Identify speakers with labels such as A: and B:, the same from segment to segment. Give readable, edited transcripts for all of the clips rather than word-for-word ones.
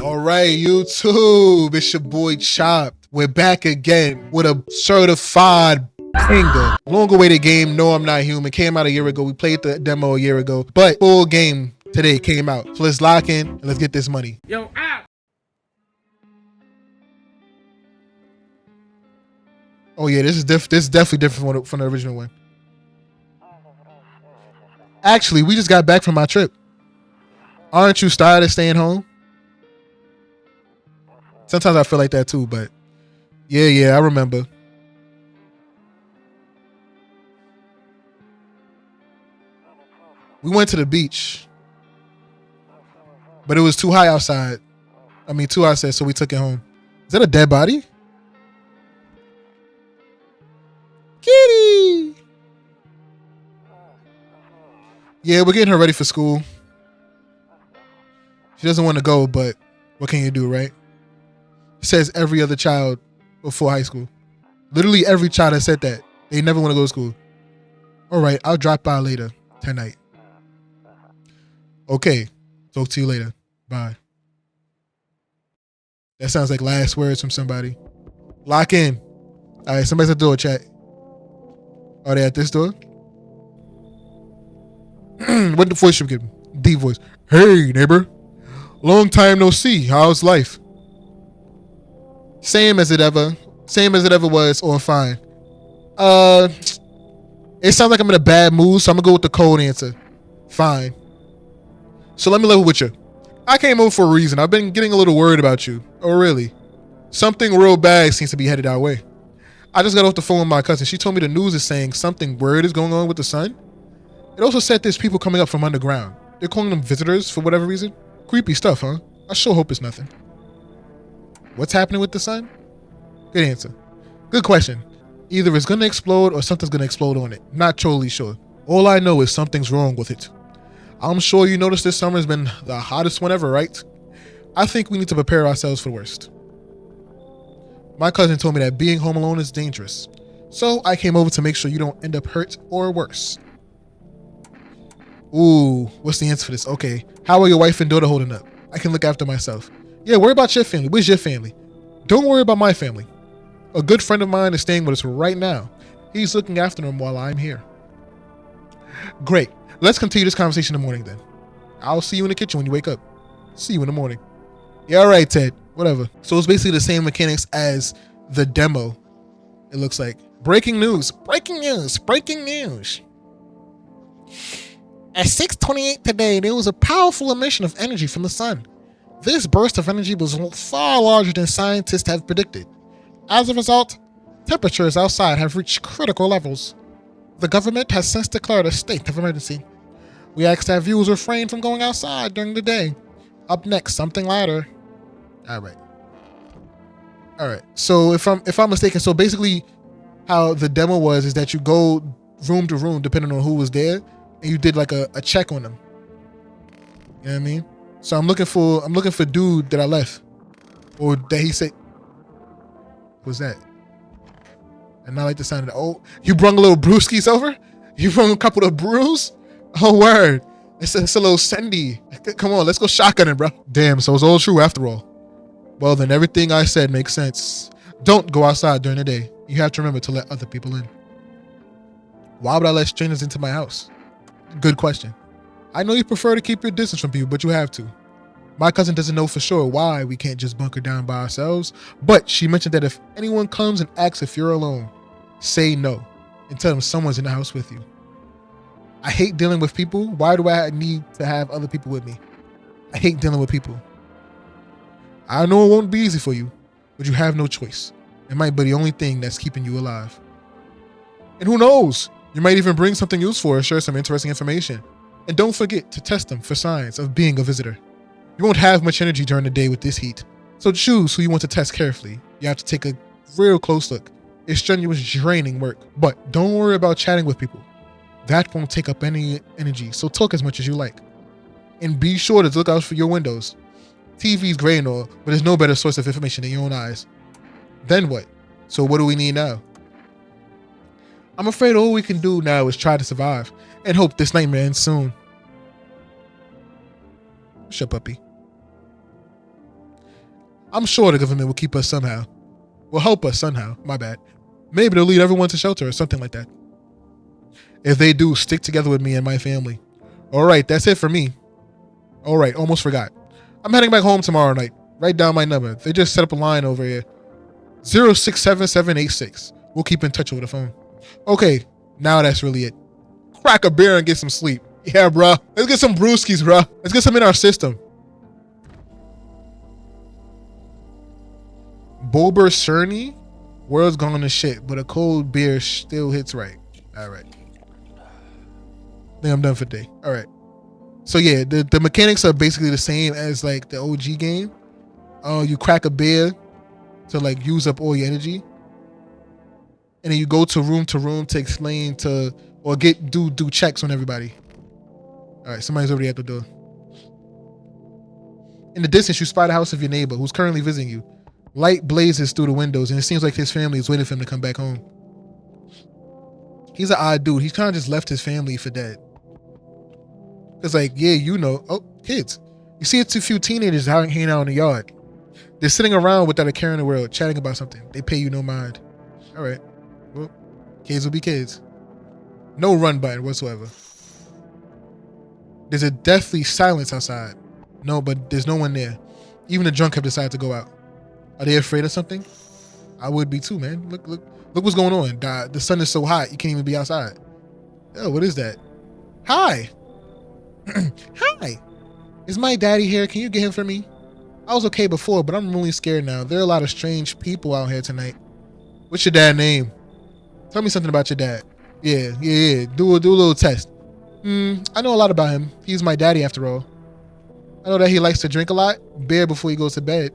A: All right, YouTube, it's your boy Chopped. We're back again with a certified banger. Long awaited game, No I'm Not Human, came out a year ago. We played the demo a year ago, but full game today came out. So let's lock in and let's get this money.
B: Yo, out!
A: Oh yeah, this is definitely different from the original one. Actually, we just got back from our trip. Aren't you tired of staying home? Sometimes I feel like that too, but yeah, I remember. We went to the beach, but it was too high outside. Too outside, so we took it home. Is that a dead body? Kitty! Yeah, we're getting her ready for school. She doesn't want to go, but what can you do, right? It says every other child before high school. Literally every child has said that. They never want to go to school. All right, I'll drop by later tonight. Okay, talk to you later. Bye. That sounds like last words from somebody. Lock in. All right, somebody's at the door, chat. Are they at this door? What the voice should give me? Deep voice. Hey, neighbor. Long time no see. How's life? Same as it ever was, or fine. It sounds like I'm in a bad mood, so I'm gonna go with the cold answer. Fine. So let me level with you. I came over for a reason. I've been getting a little worried about you. Oh, really? Something real bad seems to be headed our way. I just got off the phone with my cousin. She told me the news is saying something weird is going on with the sun. It also said there's people coming up from underground. They're calling them visitors for whatever reason. Creepy stuff, huh? I sure hope it's nothing. What's happening with the sun? Good answer. Good question. Either it's gonna explode or something's gonna explode on it. Not totally sure. All I know is something's wrong with it. I'm sure you noticed this summer's been the hottest one ever, right? I think we need to prepare ourselves for the worst. My cousin told me that being home alone is dangerous. So I came over to make sure you don't end up hurt or worse. Ooh, what's the answer for this? Okay, how are your wife and daughter holding up? I can look after myself. Yeah, worry about your family. Where's your family? Don't worry about my family. A good friend of mine is staying with us right now. He's looking after them while I'm here. Great. Let's continue this conversation in the morning then. I'll see you in the kitchen when you wake up. See you in the morning. Yeah, all right, Ted. Whatever. So it's basically the same mechanics as the demo, it looks like. Breaking news. Breaking news. Breaking news. At 6:28 today, there was a powerful emission of energy from the sun. This burst of energy was far larger than scientists have predicted. As a result, temperatures outside have reached critical levels. The government has since declared a state of emergency. We ask that viewers refrain from going outside during the day. Up next, something lighter. All right. So if I'm mistaken, so basically how the demo was is that you go room to room depending on who was there, and you did like a check on them. You know what I mean? So I'm looking for dude that I left, or that he said. What's that? And I like the sound of the, oh, you brung a little brewskis over? You brung a couple of brews? Oh, word. It's a little Sendy. Come on, let's go shotgunning, bro. Damn, so it's all true after all. Well, then everything I said makes sense. Don't go outside during the day. You have to remember to let other people in. Why would I let strangers into my house? Good question. I know you prefer to keep your distance from people, but you have to. My cousin doesn't know for sure why we can't just bunker down by ourselves, but she mentioned that if anyone comes and asks if you're alone, say no and tell them someone's in the house with you. I hate dealing with people. Why do I need to have other people with me? I hate dealing with people. I know it won't be easy for you, but you have no choice. It might be the only thing that's keeping you alive. And who knows? You might even bring something useful or share some interesting information. And don't forget to test them for signs of being a visitor. You won't have much energy during the day with this heat, so choose who you want to test carefully. You have to take a real close look. It's strenuous, draining work, but don't worry about chatting with people. That won't take up any energy, so talk as much as you like. And be sure to look out for your windows. TV's great and all, but there's no better source of information than your own eyes. Then what? So what do we need now? I'm afraid all we can do now is try to survive and hope this nightmare ends soon. Shut puppy. I'm sure the government will keep us somehow. Will help us somehow. My bad. Maybe they'll lead everyone to shelter or something like that. If they do, stick together with me and my family. All right, that's it for me. All right, almost forgot. I'm heading back home tomorrow night. Write down my number. They just set up a line over here. 067786. We'll keep in touch over the phone. Okay, now that's really it. Crack a beer and get some sleep. Yeah, bro. Let's get some brewskis, bro. Let's get some in our system. Bober Cerny? World's gone to shit, but a cold beer still hits right. All right. I think I'm done for the day. All right. So yeah, the mechanics are basically the same as like the OG game. You crack a beer to like use up all your energy, and then you go to room to explain to or do checks on everybody. All right, somebody's already at the door. In the distance, you spot a house of your neighbor who's currently visiting you. Light blazes through the windows, and it seems like his family is waiting for him to come back home. He's an odd dude. He's kind of just left his family for dead. It's like, yeah, you know, kids. You see it's a few teenagers hanging out in the yard. They're sitting around without a care in the world, chatting about something. They pay you no mind. All right. Well, kids will be kids. No run button whatsoever. There's a deathly silence outside. No, but there's no one there. Even the drunk have decided to go out. Are they afraid of something? I would be too, man. Look what's going on. The sun is so hot, you can't even be outside. Oh, what is that? Hi. Hi. Is my daddy here? Can you get him for me? I was okay before, but I'm really scared now. There are a lot of strange people out here tonight. What's your dad's name? Tell me something about your dad. Yeah. Do a little test. I know a lot about him. He's my daddy after all. I know that he likes to drink a lot, beer before he goes to bed.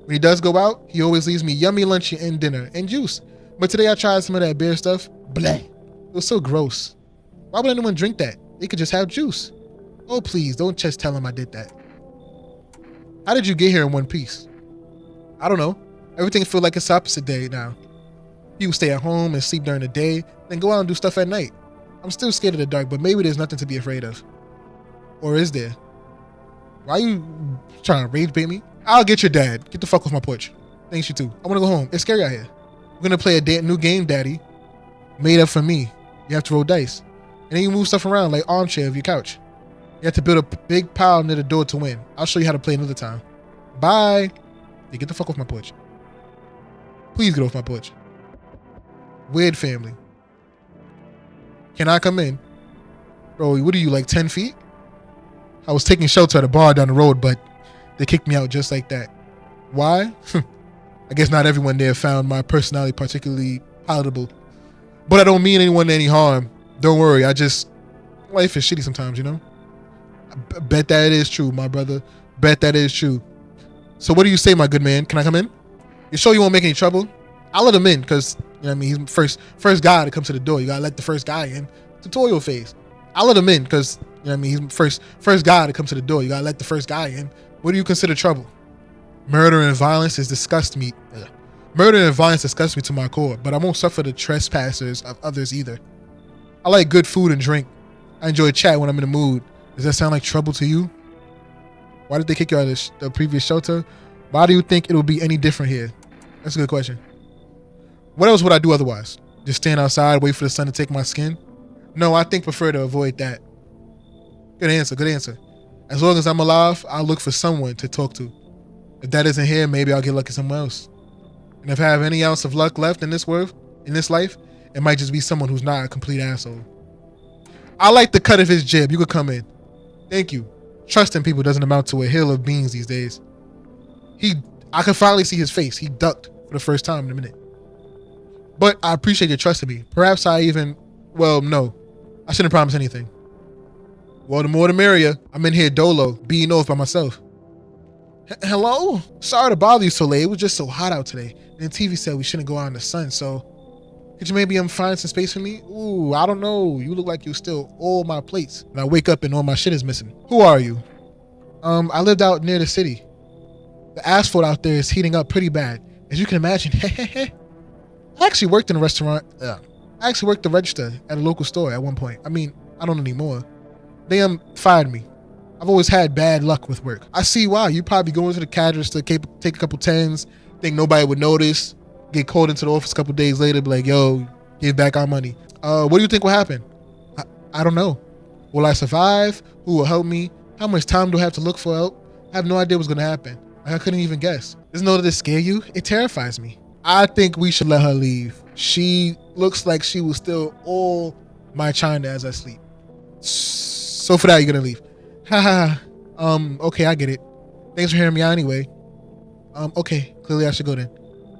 A: When he does go out, he always leaves me yummy lunch and dinner and juice. But today I tried some of that beer stuff. Bleh. It was so gross. Why would anyone drink that? They could just have juice. Oh, please, don't just tell him I did that. How did you get here in one piece? I don't know. Everything feels like it's opposite day now. People stay at home and sleep during the day, then go out and do stuff at night. I'm still scared of the dark, but maybe there's nothing to be afraid of. Or is there? Why are you trying to rage bait me? I'll get your dad. Get the fuck off my porch. Thanks, you too. I want to go home. It's scary out here. We're going to play a new game, daddy. Made up for me. You have to roll dice. And then you move stuff around like armchair of your couch. You have to build a big pile near the door to win. I'll show you how to play another time. Bye. Yeah, get the fuck off my porch. Please get off my porch. Weird family. Can I come in? Bro, what are you, like 10 feet? I was taking shelter at a bar down the road, but they kicked me out just like that. Why? I guess not everyone there found my personality particularly palatable. But I don't mean anyone any harm. Don't worry, life is shitty sometimes, you know? I bet that it is true, my brother. Bet that is true. So what do you say, my good man? Can I come in? You sure you won't make any trouble? I'll let him in, because, you know what I mean, he's first guy to come to the door. You gotta let the first guy in. Tutorial phase. I'll let him in, because, you know what I mean, he's first guy to come to the door. You gotta let the first guy in. What do you consider trouble? Murder and violence disgust me. Murder and violence disgust me to my core, but I won't suffer the trespassers of others either. I like good food and drink. I enjoy chat when I'm in the mood. Does that sound like trouble to you? Why did they kick you out of the previous shelter? Why do you think it'll be any different here? That's a good question. What else would I do otherwise? Just stand outside, wait for the sun to take my skin? No, I prefer to avoid that. Good answer. As long as I'm alive, I'll look for someone to talk to. If that isn't here, maybe I'll get lucky somewhere else. And if I have any ounce of luck left in this life, it might just be someone who's not a complete asshole. I like the cut of his jib. You could come in. Thank you. Trusting people doesn't amount to a hill of beans these days. I can finally see his face. He ducked for the first time in a minute. But I appreciate your trust in me. Perhaps no. I shouldn't promise anything. Well, the more the merrier. I'm in here dolo, being off by myself. Hello? Sorry to bother you so late. It was just so hot out today. And TV said we shouldn't go out in the sun, so could you maybe find some space for me? Ooh, I don't know. You look like you steal all my plates. And I wake up and all my shit is missing. Who are you? I lived out near the city. The asphalt out there is heating up pretty bad. As you can imagine. I actually worked in a restaurant. I actually worked the register at a local store at one point. I mean, I don't anymore. They fired me. I've always had bad luck with work. I see why. You probably go into the cash register, take a couple tens, think nobody would notice, get called into the office a couple days later, be like, yo, give back our money. What do you think will happen? I don't know. Will I survive? Who will help me? How much time do I have to look for help? I have no idea what's gonna happen. I couldn't even guess. Doesn't know that it scare you? It terrifies me. I think we should let her leave. She looks like she will steal all my china as I sleep. So for that, you're gonna leave. Haha. Okay, I get it. Thanks for hearing me out anyway. Okay, clearly I should go then.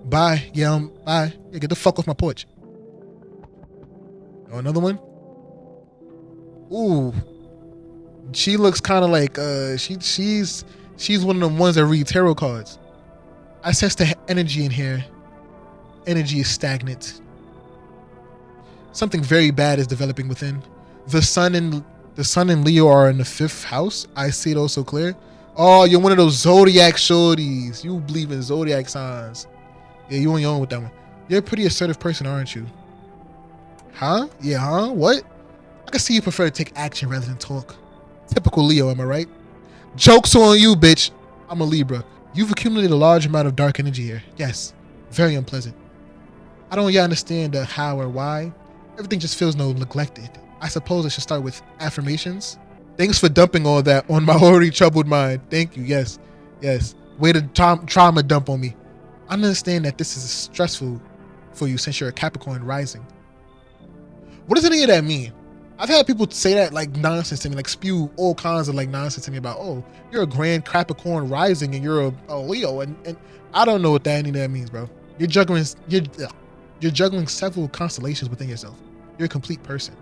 A: Bye. Yeah, bye. Yeah, get the fuck off my porch. Oh, another one? Ooh. She looks kind of like she's one of the ones that read tarot cards. I sense the energy in here. Energy is stagnant. Something very bad is developing within. The sun and Leo are in the 5th house. I see it also clear. Oh, you're one of those zodiac shorties. You believe in zodiac signs. Yeah, you on your own with that one. You're a pretty assertive person, aren't you? Huh? Yeah, huh? What? I can see you prefer to take action rather than talk. Typical Leo, am I right? Joke's on you, bitch. I'm a Libra. You've accumulated a large amount of dark energy here. Yes. Very unpleasant. I don't yet understand the how or why. Everything just feels neglected. I suppose I should start with affirmations. Thanks for dumping all that on my already troubled mind. Thank you. Yes. Yes. Way to trauma dump on me. I understand that this is stressful for you since you're a Capricorn rising. What does any of that mean? I've had people say that like nonsense to me, like spew all kinds of like nonsense to me about, oh, you're a grand Capricorn rising and you're a Leo, and I don't know what any of that means, bro. You're juggling several constellations within yourself. You're a complete person.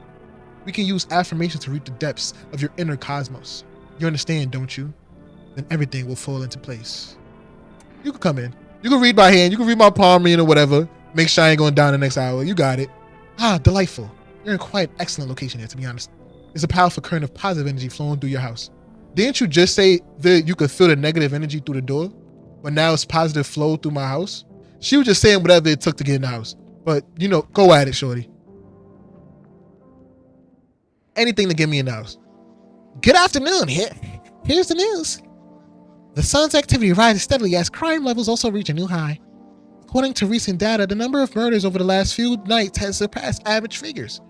A: We can use affirmations to reach the depths of your inner cosmos. You understand, don't you? Then everything will fall into place. You can come in. You can read by hand. You can read my palm reading or whatever. Make sure I ain't going down the next hour. You got it. Ah, delightful. You're in quite an excellent location here, to be honest. There's a powerful current of positive energy flowing through your house. Didn't you just say that you could feel the negative energy through the door? But now it's positive flow through my house? She was just saying whatever it took to get in the house. But, you know, go at it, shorty. Anything to get me in the house. Good afternoon. Here's the news. The sun's activity rises steadily as crime levels also reach a new high. According to recent data, the number of murders over the last few nights has surpassed average figures.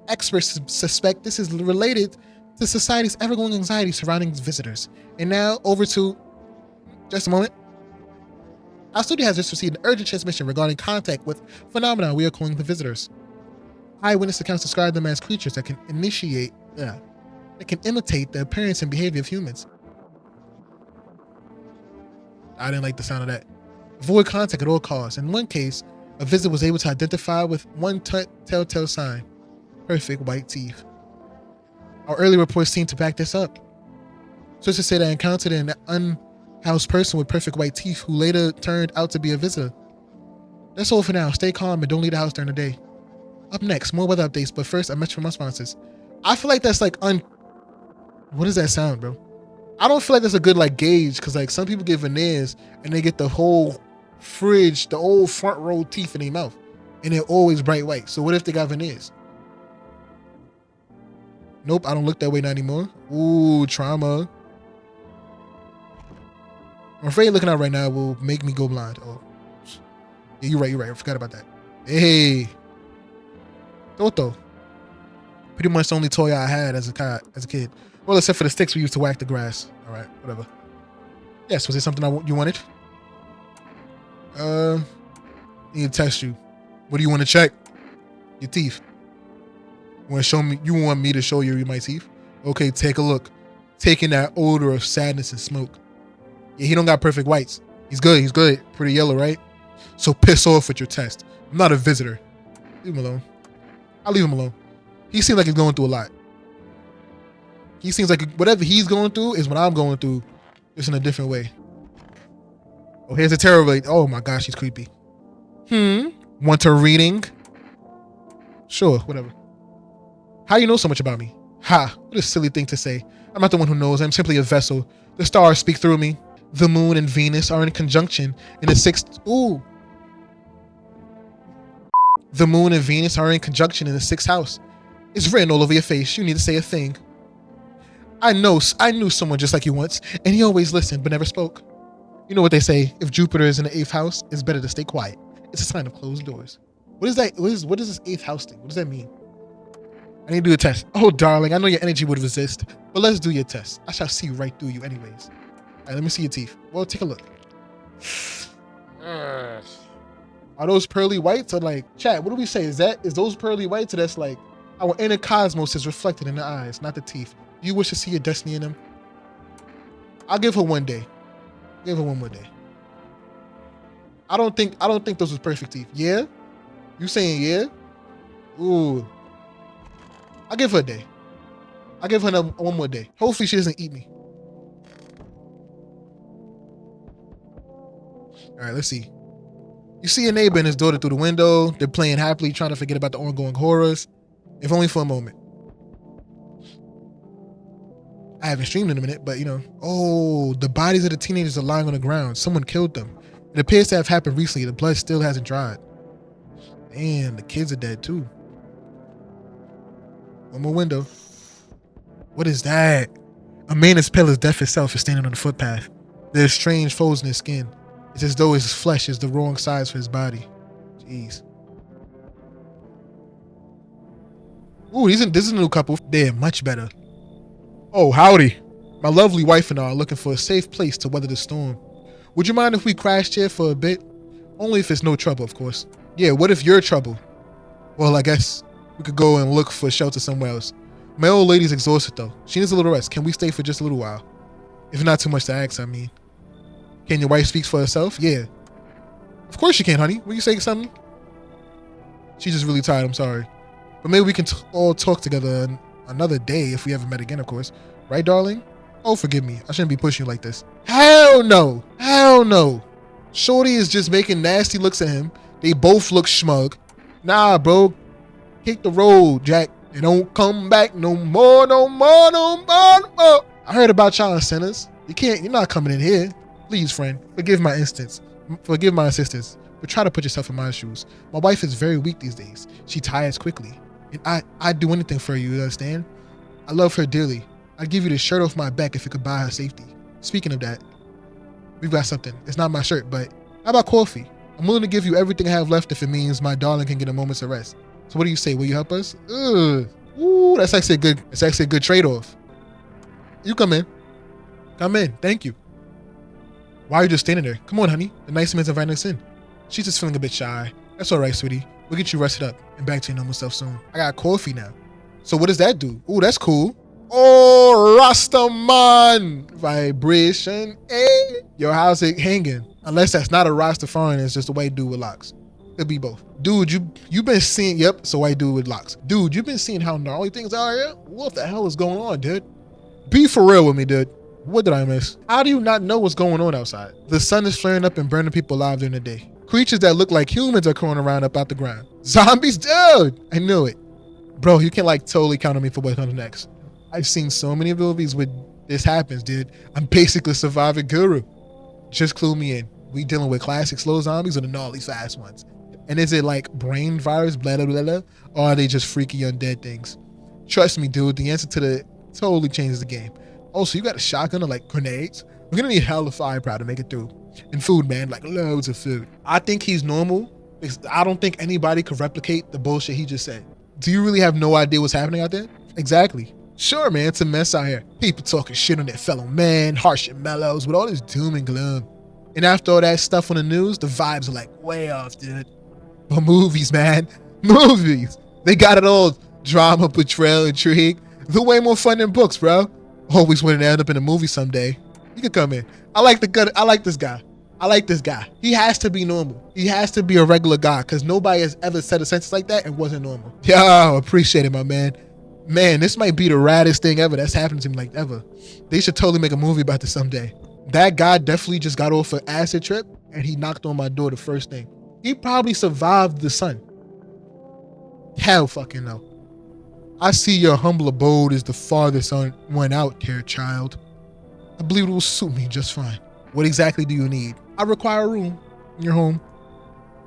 A: Experts suspect this is related to society's ever-growing anxiety surrounding visitors. And now, over to... Just a moment. Our studio has just received an urgent transmission regarding contact with phenomena we are calling the visitors. Eyewitness accounts describe them as creatures that can imitate the appearance and behavior of humans. I didn't like the sound of that. Avoid contact at all costs. In one case, a visitor was able to identify with one telltale sign: perfect white teeth. Our early reports seem to back this up. Sources say they encountered an unhoused person with perfect white teeth who later turned out to be a visitor. That's all for now. Stay calm and don't leave the house during the day. Up next, more weather updates, but first, a message from my sponsors. I feel like that's like what does that sound, bro? I don't feel like that's a good like gauge, because like some people get veneers and they get the whole fridge, the old front row teeth in their mouth, and they're always bright white. So what if they got veneers? Nope, I don't look that way not anymore. Ooh, trauma. I'm afraid looking out right now will make me go blind. Oh, yeah, you're right. I forgot about that. Hey, Toto. Pretty much the only toy I had as a kid. Well, except for the sticks we used to whack the grass. All right, whatever. Yes, was there something you wanted? Need to test you. What do you want to check? Your teeth. You want to show me? You want me to show you my teeth? Okay, take a look. Taking that odor of sadness and smoke. Yeah, he don't got perfect whites. He's good. Pretty yellow, right? So piss off with your test. I'm not a visitor. Leave him alone. I'll leave him alone. He seems like he's going through a lot. He seems like whatever he's going through is what I'm going through, just in a different way. Oh, here's a tarot read. Oh my gosh, she's creepy. Want a reading? Sure, whatever. How you know so much about me? Ha, what a silly thing to say. I'm not the one who knows. I'm simply a vessel. The stars speak through me. The moon and Venus are in conjunction in the 6th. Ooh. The moon and Venus are in conjunction in the 6th house. It's written all over your face. You need to say a thing. I knew someone just like you once, and he always listened but never spoke. You know what they say, if Jupiter is in the 8th house, it's better to stay quiet. It's a sign of closed doors. What is that? What is this 8th house thing? What does that mean? I need to do a test. Oh, darling, I know your energy would resist, but let's do your test. I shall see right through you anyways. All right, let me see your teeth. Well, take a look. Are those pearly whites or like, chat, what do we say? Is those pearly whites or that's like our inner cosmos is reflected in the eyes, not the teeth? Do you wish to see your destiny in them? I'll give her one day. Give her one more day. I don't think those was perfect teeth. Yeah? You saying yeah? Ooh. I'll give her a day. I'll give her one more day. Hopefully she doesn't eat me. All right, let's see. You see your neighbor and his daughter through the window. They're playing happily, trying to forget about the ongoing horrors, if only for a moment. I haven't streamed in a minute, but you know. Oh, the bodies of the teenagers are lying on the ground. Someone killed them. It appears to have happened recently. The blood still hasn't dried. Damn, the kids are dead too. One more window. What is that? A man as pale as death itself is standing on the footpath. There's strange folds in his skin. It's as though his flesh is the wrong size for his body. Jeez. Ooh, this is a new couple. They're much better. Oh, howdy. My lovely wife and I are looking for a safe place to weather the storm. Would you mind if we crashed here for a bit? Only if it's no trouble, of course. Yeah, what if you're trouble? Well, I guess we could go and look for shelter somewhere else. My old lady's exhausted though. She needs a little rest. Can we stay for just a little while? If not too much to ask, I mean. Can your wife speak for herself? Yeah. Of course you can, honey. Will you say something? She's just really tired, I'm sorry. But maybe we can all talk together another day if we ever met again, of course. Right, darling? Oh, forgive me. I shouldn't be pushing you like this. Hell no. Hell no. Shorty is just making nasty looks at him. They both look smug. Nah, bro. Hit the road, Jack. And don't come back no more, no more, no more, no more. I heard about y'all sinners. You're not coming in here. Please, friend, forgive my insistence, but try to put yourself in my shoes. My wife is very weak these days. She tires quickly. And I'd do anything for you understand? I love her dearly. I'd give you the shirt off my back if you could buy her safety. Speaking of that, we've got something. It's not my shirt, but how about coffee? I'm willing to give you everything I have left if it means my darling can get a moment's of rest. So what do you say? Will you help us? Ugh. Ooh, that's actually a good trade-off. You come in. Come in. Thank you. Why are you just standing there? Come on, honey. The nice man's inviting us in. She's just feeling a bit shy. That's all right, sweetie. We'll get you rested up and back to your normal self soon. I got coffee now. So what does that do? Ooh, that's cool. Oh, Rastaman. Vibration. Hey. Yo, how's it hanging? Unless that's not a Rastafarian, it's just a white dude with locks. Could be both. Dude, you've been seeing, yep, it's a white dude with locks. Dude, you've been seeing how gnarly things are here? What the hell is going on, dude? Be for real with me, dude. What did I miss? How do you not know what's going on outside? The sun is flaring up and burning people alive during the day. Creatures that look like humans are crawling around up out the ground. Zombies, dude! I knew it. Bro, you can like totally count on me for what comes next. I've seen so many movies where this happens, dude. I'm basically a surviving guru. Just clue me in. We dealing with classic slow zombies or the gnarly fast ones? And is it like brain virus, blah, blah, blah, blah, or are they just freaky undead things? Trust me, dude, the answer to the totally changes the game. Also, you got a shotgun or like grenades? We're gonna need hella firepower to make it through. And food, man, like loads of food. I think he's normal because I don't think anybody could replicate the bullshit he just said. Do you really have no idea what's happening out there? Exactly. Sure, man, it's a mess out here. People talking shit on their fellow man, harsh and mellows with all this doom and gloom. And after all that stuff on the news, the vibes are like way off, dude. But movies, man, movies. They got it all. Drama, betrayal, intrigue. They're way more fun than books, bro. Always wanted to end up in a movie someday. You can come in. I like this guy. I like this guy. He has to be normal. He has to be a regular guy because nobody has ever said a sentence like that and wasn't normal. Yo, appreciate it, my man. Man, this might be the raddest thing ever that's happened to me, like ever. They should totally make a movie about this someday. That guy definitely just got off an acid trip and he knocked on my door the first thing. He probably survived the sun. Hell fucking no. I see your humble abode is the farthest one out, dear child. I believe it will suit me just fine. What exactly do you need? I require a room in your home.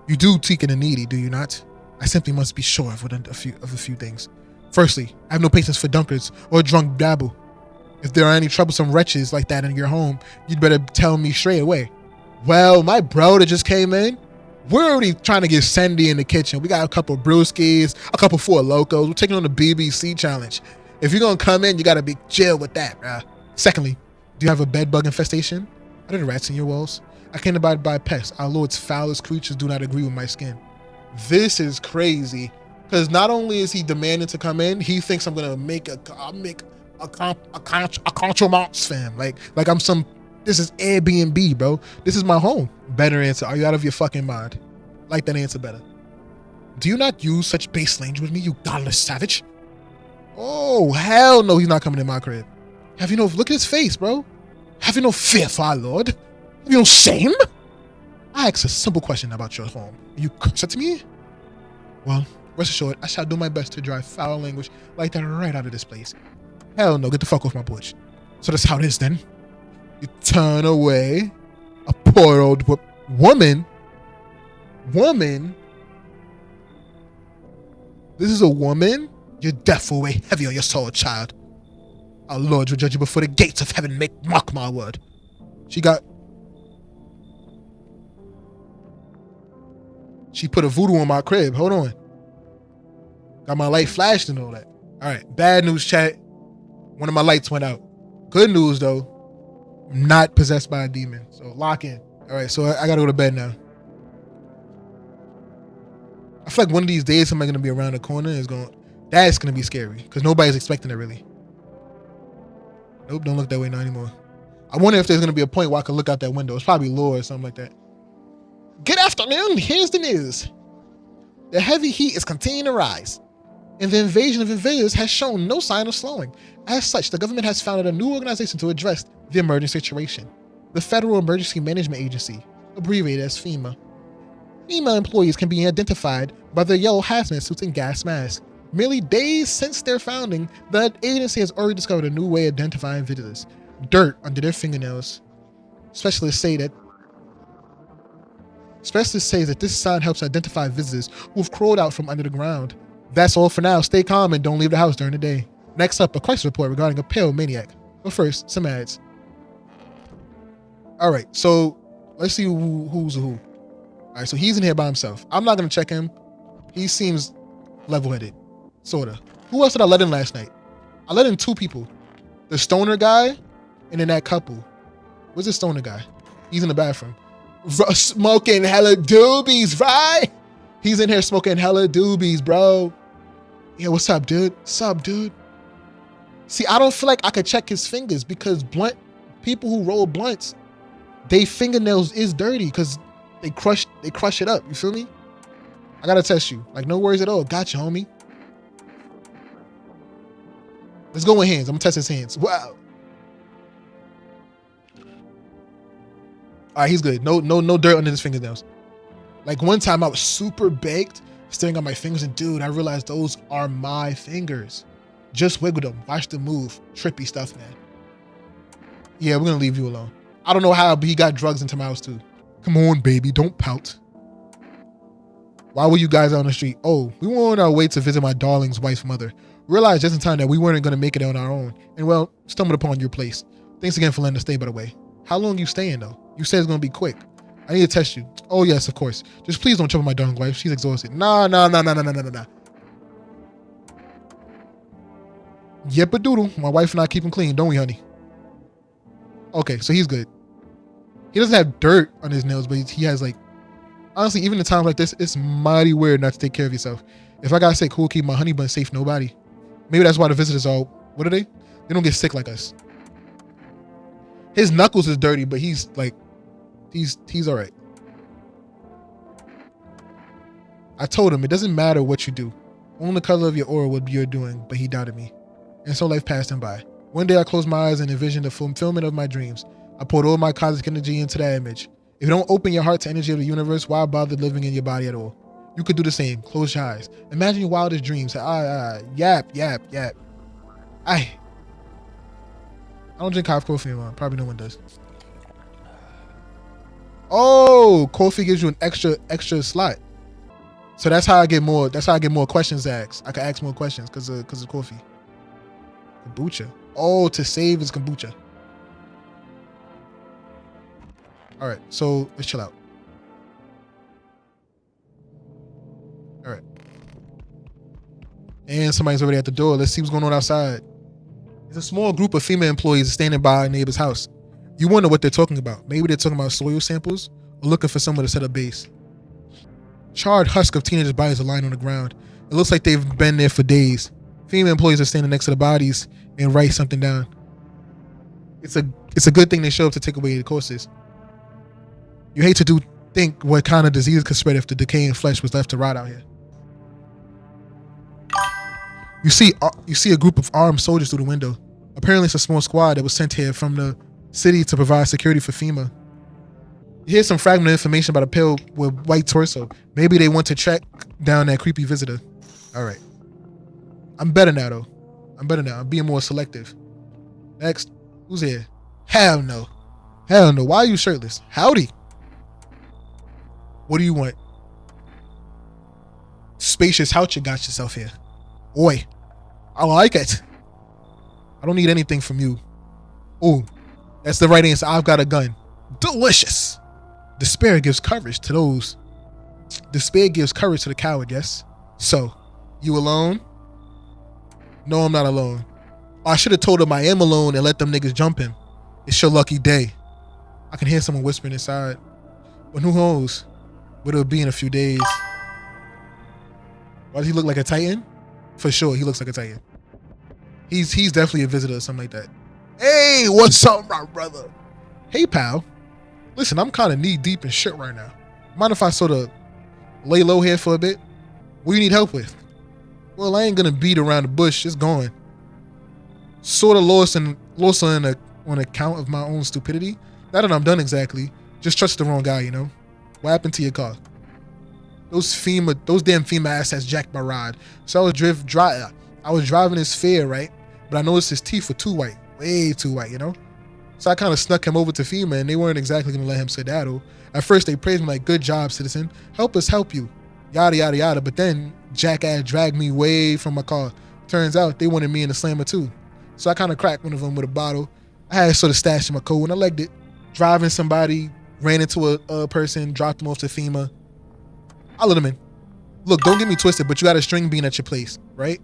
A: You do seek and needy, do you not? I simply must be sure of a few things. Firstly, I have no patience for dunkards or drunk dabble. If there are any troublesome wretches like that in your home, you'd better tell me straight away. Well, my brother just came in. We're already trying to get Sandy in the kitchen. We got a couple brewskis, a couple Four Locos. We're taking on the BBC challenge. If you're gonna come in, you gotta be chill with that, bruh. Secondly, do you have a bed bug infestation? Are there rats in your walls? I can't abide by pests. Our Lord's foulest creatures do not agree with my skin. This is crazy. Because not only is he demanding to come in, he thinks I'm gonna make a contromance, fam. Like I'm some. This is Airbnb, bro. This is my home. Better answer. Are you out of your fucking mind? Like that answer better. Do you not use such base language with me, you godless savage? Oh hell no, he's not coming in my crib. Have you no? Look at his face, bro. Have you no fear for our Lord? Have you no shame? I asked a simple question about your home. You curse at me? Well, rest assured, I shall do my best to drive foul language like that right out of this place. Hell no, get the fuck off my porch. So that's how it is then. You turn away. A poor old woman. Woman? This is a woman? Your death will weigh heavy on your soul, child. Our Lord will judge you before the gates of heaven. Mark my word. She put a voodoo on my crib. Hold on. Got my light flashed and all that. All right. Bad news, chat. One of my lights went out. Good news, though. I'm not possessed by a demon. So lock in. All right. So I got to go to bed now. I feel like one of these days somebody's going to be around the corner. That's going to be scary because nobody's expecting it really. Nope. Don't look that way now anymore. I wonder if there's going to be a point where I can look out that window. It's probably lore or something like that. Good afternoon. Here's the news. The heavy heat is continuing to rise, and the invasion of invaders has shown no sign of slowing. As such, the government has founded a new organization to address the emerging situation. The Federal Emergency Management Agency, abbreviated as FEMA. FEMA employees can be identified by their yellow hazmat suits and gas masks. Merely days since their founding, the agency has already discovered a new way of identifying visitors. Dirt under their fingernails. Specialists say that this sign helps identify visitors who have crawled out from under the ground. That's all for now. Stay calm and don't leave the house during the day. Next up, a crisis report regarding a pale maniac. But first, some ads. All right, so let's see who's who. All right, so he's in here by himself. I'm not going to check him. He seems level-headed, sort of. Who else did I let in last night? I let in two people. The stoner guy and then that couple. Where's the stoner guy? He's in the bathroom. Smoking hella doobies, right? He's in here smoking hella doobies, bro. Yeah, what's up, dude? See, I don't feel like I could check his fingers because people who roll blunts, they fingernails is dirty because they crush it up. You feel me? I gotta test you. Like, no worries at all. Gotcha, homie. Let's go with hands. I'm gonna test his hands. Wow. All right, he's good. No dirt under his fingernails. Like one time I was super baked, staring at my fingers, and dude, I realized those are my fingers. Just wiggle them. Watch them move. Trippy stuff, man. Yeah, we're gonna leave you alone. I don't know how, but he got drugs into my house too. Come on, baby, don't pout. Why were you guys out on the street? Oh, we were on our way to visit my darling's wife's mother. Realized just in time that we weren't gonna make it on our own, and well, stumbled upon your place. Thanks again for letting us stay, by the way. How long you staying though? You said it's gonna be quick. I need to test you. Oh yes, of course. Just please don't trouble my darling wife. She's exhausted. Nah. Yep, a doodle. My wife and I keep him clean, don't we, honey? Okay, so he's good. He doesn't have dirt on his nails, but he has like, honestly, even in times like this, it's mighty weird not to take care of yourself. If I gotta say cool, keep my honey bun safe, nobody. Maybe that's why the visitors are, what are they? They don't get sick like us. His knuckles is dirty, but he's like, he's all right. I told him it doesn't matter what you do. Only the color of your aura would be your doing, but he doubted me. And so life passed him by. One day I closed my eyes and envisioned the fulfillment of my dreams. I poured all my cosmic energy into that image. If you don't open your heart to energy of the universe, why bother living in your body at all? You could do the same. Close your eyes. Imagine your wildest dreams. Yap. I don't drink hot coffee anymore. Probably no one does. Oh, coffee gives you an extra slot. So that's how I get more. That's how I get more questions asked. I can ask more questions because of coffee. Kombucha. Oh, to save his kombucha. All right, so let's chill out. All right. And somebody's already at the door. Let's see what's going on outside. There's a small group of female employees standing by a neighbor's house. You wonder what they're talking about. Maybe they're talking about soil samples or looking for someone to set up base. Charred husk of teenagers' bodies are lying on the ground. It looks like they've been there for days. Female employees are standing next to the bodies and write something down. It's a good thing they show up to take away the corpses. You hate to think what kind of disease could spread if the decaying flesh was left to rot out here. You see a group of armed soldiers through the window. Apparently it's a small squad that was sent here from the city to provide security for FEMA. You hear some fragment of information about a pale with white torso. Maybe they want to track down that creepy visitor. All right. I'm better now, though. I'm being more selective. Next. Who's here? Hell no. Why are you shirtless? Howdy. What do you want? Spacious house you got yourself here. Oi. I like it. I don't need anything from you. Ooh. That's the right answer. I've got a gun. Delicious. Despair gives courage to the coward, yes? So, you alone? No, I'm not alone. I should have told him I am alone and let them niggas jump him. It's your lucky day. I can hear someone whispering inside. But who knows what it'll be in a few days. Why does he look like a Titan? For sure, he looks like a Titan. He's definitely a visitor or something like that. Hey, what's up, my brother? Hey, pal. Listen, I'm kind of knee deep in shit right now. Mind if I sort of lay low here for a bit? What do you need help with? Well, I ain't gonna beat around the bush. It's going. Sort of lost on account of my own stupidity. Not that I'm done exactly. Just trusted the wrong guy, you know? What happened to your car? Those damn FEMA assets jacked my ride. So I was driving his fare, right? But I noticed his teeth were too white. Way too white, you know? So I kind of snuck him over to FEMA and they weren't exactly going to let him skedaddle. At first they praised me like, good job, citizen. Help us help you. Yada, yada, yada. But then jackass dragged me way from my car. Turns out they wanted me in the slammer too. So I kind of cracked one of them with a bottle. I had sort of stashed in my coat and I legged it. Driving somebody, ran into a person, dropped them off to FEMA. I let him in. Look, don't get me twisted, but you got a string bean at your place, right?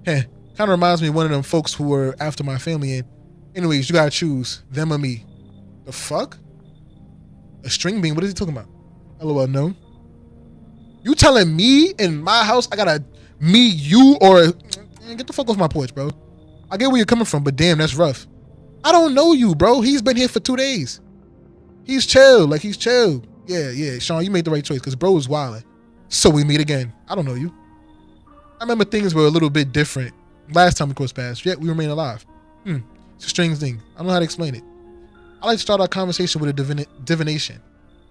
A: Kind of reminds me of one of them folks who were after my family. And anyways, you gotta choose them or me. The fuck? A string bean? What is he talking about? LOL, no. You telling me in my house I gotta me, you, or get the fuck off my porch, bro. I get where you're coming from, but damn, that's rough. I don't know you, bro. He's been here for 2 days. He's chill. Yeah, Sean, you made the right choice because bro is wildin'. So we meet again. I don't know you. I remember things were a little bit different last time we crossed paths, yet we remain alive. It's a strange thing. I don't know how to explain it. I like to start our conversation with a divination.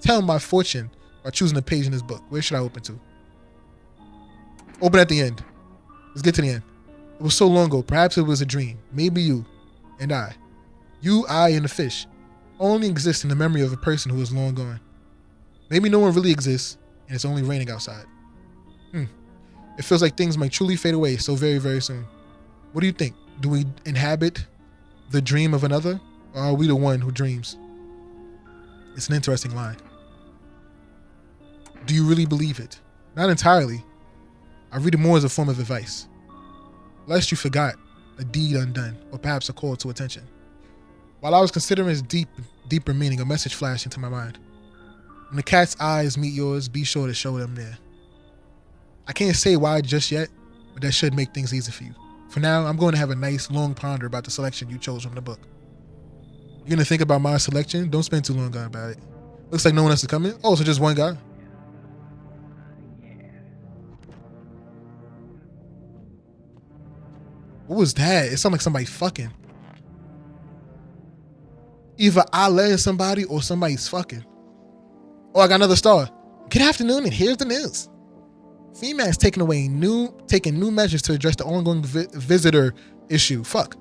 A: Tell my fortune by choosing a page in this book. Where should I open to? Open at the end. Let's get to the end. It was so long ago. Perhaps it was a dream. Maybe you and I. You, I, and the fish only exist in the memory of a person who is long gone. Maybe no one really exists and it's only raining outside. It feels like things might truly fade away so very, very soon. What do you think? Do we inhabit the dream of another, or are we the one who dreams? It's an interesting line. Do you really believe it? Not entirely. I read it more as a form of advice. Lest you forgot a deed undone, or perhaps a call to attention. While I was considering its deeper meaning, a message flashed into my mind. When the cat's eyes meet yours, be sure to show them there. I can't say why just yet, but that should make things easy for you. For now, I'm going to have a nice long ponder about the selection you chose from the book. You're going to think about my selection? Don't spend too long on about it. Looks like no one else is coming. Oh, so just one guy? What was that? It sounded like somebody fucking. Either I led somebody or somebody's fucking. Oh, I got another star. Good afternoon, and here's the news. FEMA has taken new measures to address the ongoing visitor issue. Fuck.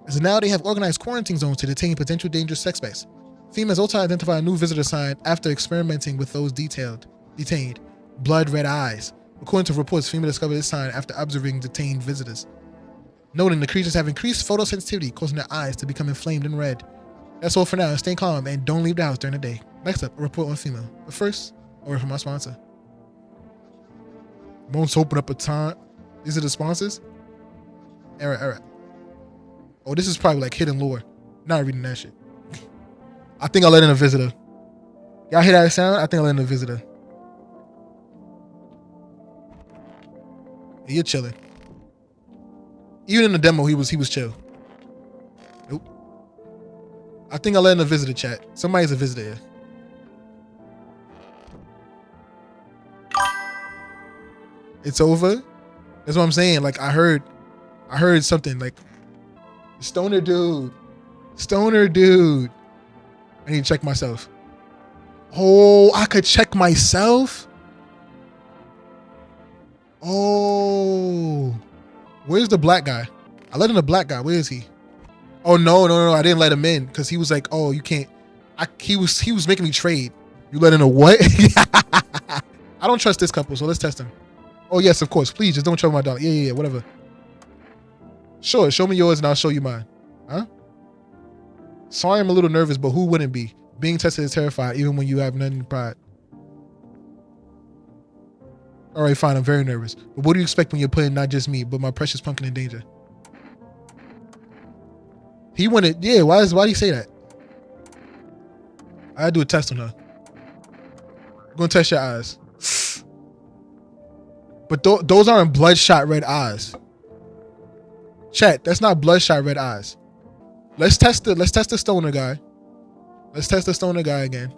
A: As of now, they have organized quarantine zones to detain potential dangerous suspects. FEMA has also identified a new visitor sign after experimenting with those detained. Blood red eyes. According to reports, FEMA discovered this sign after observing detained visitors. Noting the creatures have increased photosensitivity, causing their eyes to become inflamed and red. That's all for now. Stay calm and don't leave the house during the day. Next up, a report on female. But first, a word from my sponsor. Won't open up a time. These are the sponsors? Error. Oh, this is probably like hidden lore. Not reading that shit. I think I'll let in a visitor. Y'all hear that sound? I think I'll let in a visitor. You're chilling. Even in the demo, he was chill. Nope. I think I'll let in a visitor chat. Somebody's a visitor here. It's over. That's what I'm saying. Like I heard something like stoner dude. I need to check myself. Oh, I could check myself. Oh, where's the black guy? I let in the black guy. Where is he? Oh no, I didn't let him in because he was like, oh, you can't. He was making me trade. You let in a what? I don't trust this couple, so let's test him. Oh yes, of course. Please just don't trouble my dog. Yeah, whatever. Sure, show me yours and I'll show you mine. Huh? Sorry, I'm a little nervous, but who wouldn't be? Being tested is terrified, even when you have nothing to pride. All right, fine. I'm very nervous. But what do you expect when you're putting not just me, but my precious pumpkin in danger? He wanted, yeah. Why do you say that? I gotta do a test on her. I'm gonna test your eyes. But those aren't bloodshot red eyes. Chat, that's not bloodshot red eyes. Let's test the stoner guy. Let's test the stoner guy again.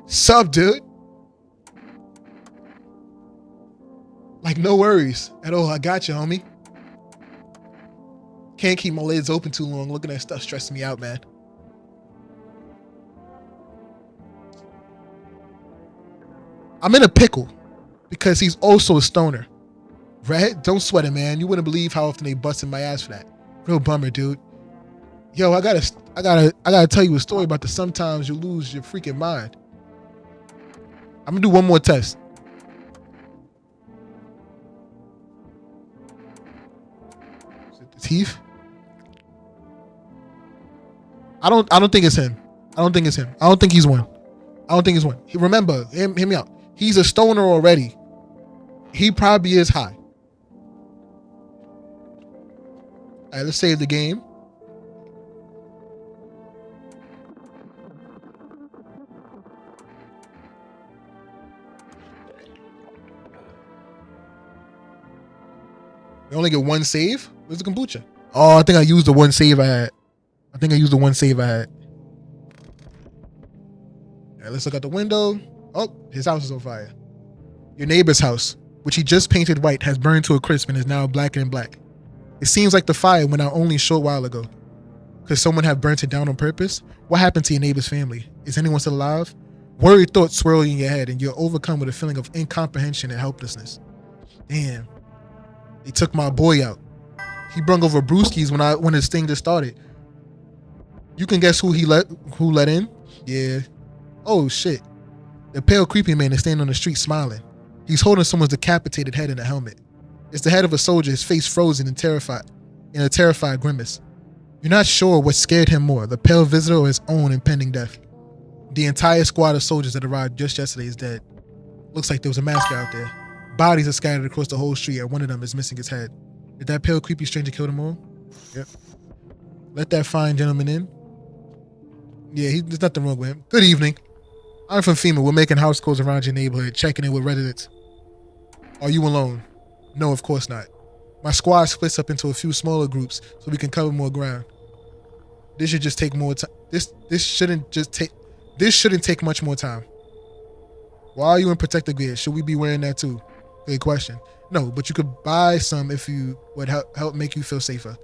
A: Sup, dude? Like, no worries at all. I got you, homie. Can't keep my lids open too long. Looking at stuff stressing me out, man. I'm in a pickle because he's also a stoner. Right? Don't sweat it, man. You wouldn't believe how often they busted my ass for that. Real bummer, dude. Yo, I gotta tell you a story about the sometimes you lose your freaking mind. I'm gonna do one more test. Is it the teeth? I don't think it's him. I don't think it's him. I don't think he's one. Remember, hear me out. He's a stoner already. He probably is high. All right, let's save the game. We only get one save? Where's the kombucha? Oh, I think I used the one save I had. All right, let's look out the window. Oh, his house is on fire. Your neighbor's house, which he just painted white, has burned to a crisp and is now blacker and black. It seems like the fire went out only a short while ago. Could someone have burnt it down on purpose? What happened to your neighbor's family? Is anyone still alive? Worried thoughts swirl in your head and you're overcome with a feeling of incomprehension and helplessness. Damn. They took my boy out. He brung over brewskis when his thing just started. You can guess who let in? Yeah. Oh shit. The pale creepy man is standing on the street smiling. He's holding someone's decapitated head in a helmet. It's the head of a soldier, his face frozen and terrified, in a terrified grimace. You're not sure what scared him more, the pale visitor or his own impending death. The entire squad of soldiers that arrived just yesterday is dead. Looks like there was a massacre out there. Bodies are scattered across the whole street and one of them is missing his head. Did that pale creepy stranger kill them all? Yep. Let that fine gentleman in. Yeah, there's nothing wrong with him. Good evening. I'm from FEMA. We're making house calls around your neighborhood, checking in with residents. Are you alone? No, of course not. My squad splits up into a few smaller groups so we can cover more ground. This should just take more time. This shouldn't take much more time. Why are you in protective gear? Should we be wearing that too? Good question. No, but you could buy some if you would help make you feel safer.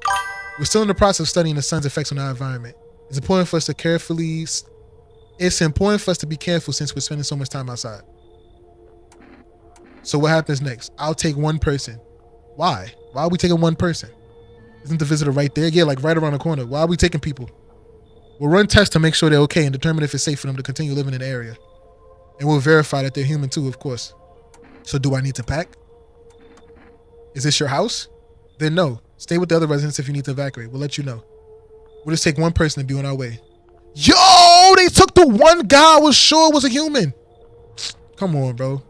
A: We're still in the process of studying the sun's effects on our environment. It's important for us to be careful since we're spending so much time outside. So what happens next? I'll take one person. Why? Why are we taking one person? Isn't the visitor right there? Yeah, like right around the corner. Why are we taking people? We'll run tests to make sure they're okay and determine if it's safe for them to continue living in the area. And we'll verify that they're human too, of course. So do I need to pack? Is this your house? Then no. Stay with the other residents if you need to evacuate. We'll let you know. We'll just take one person and be on our way. Yo, they took the one guy I was sure was a human. Come on, bro.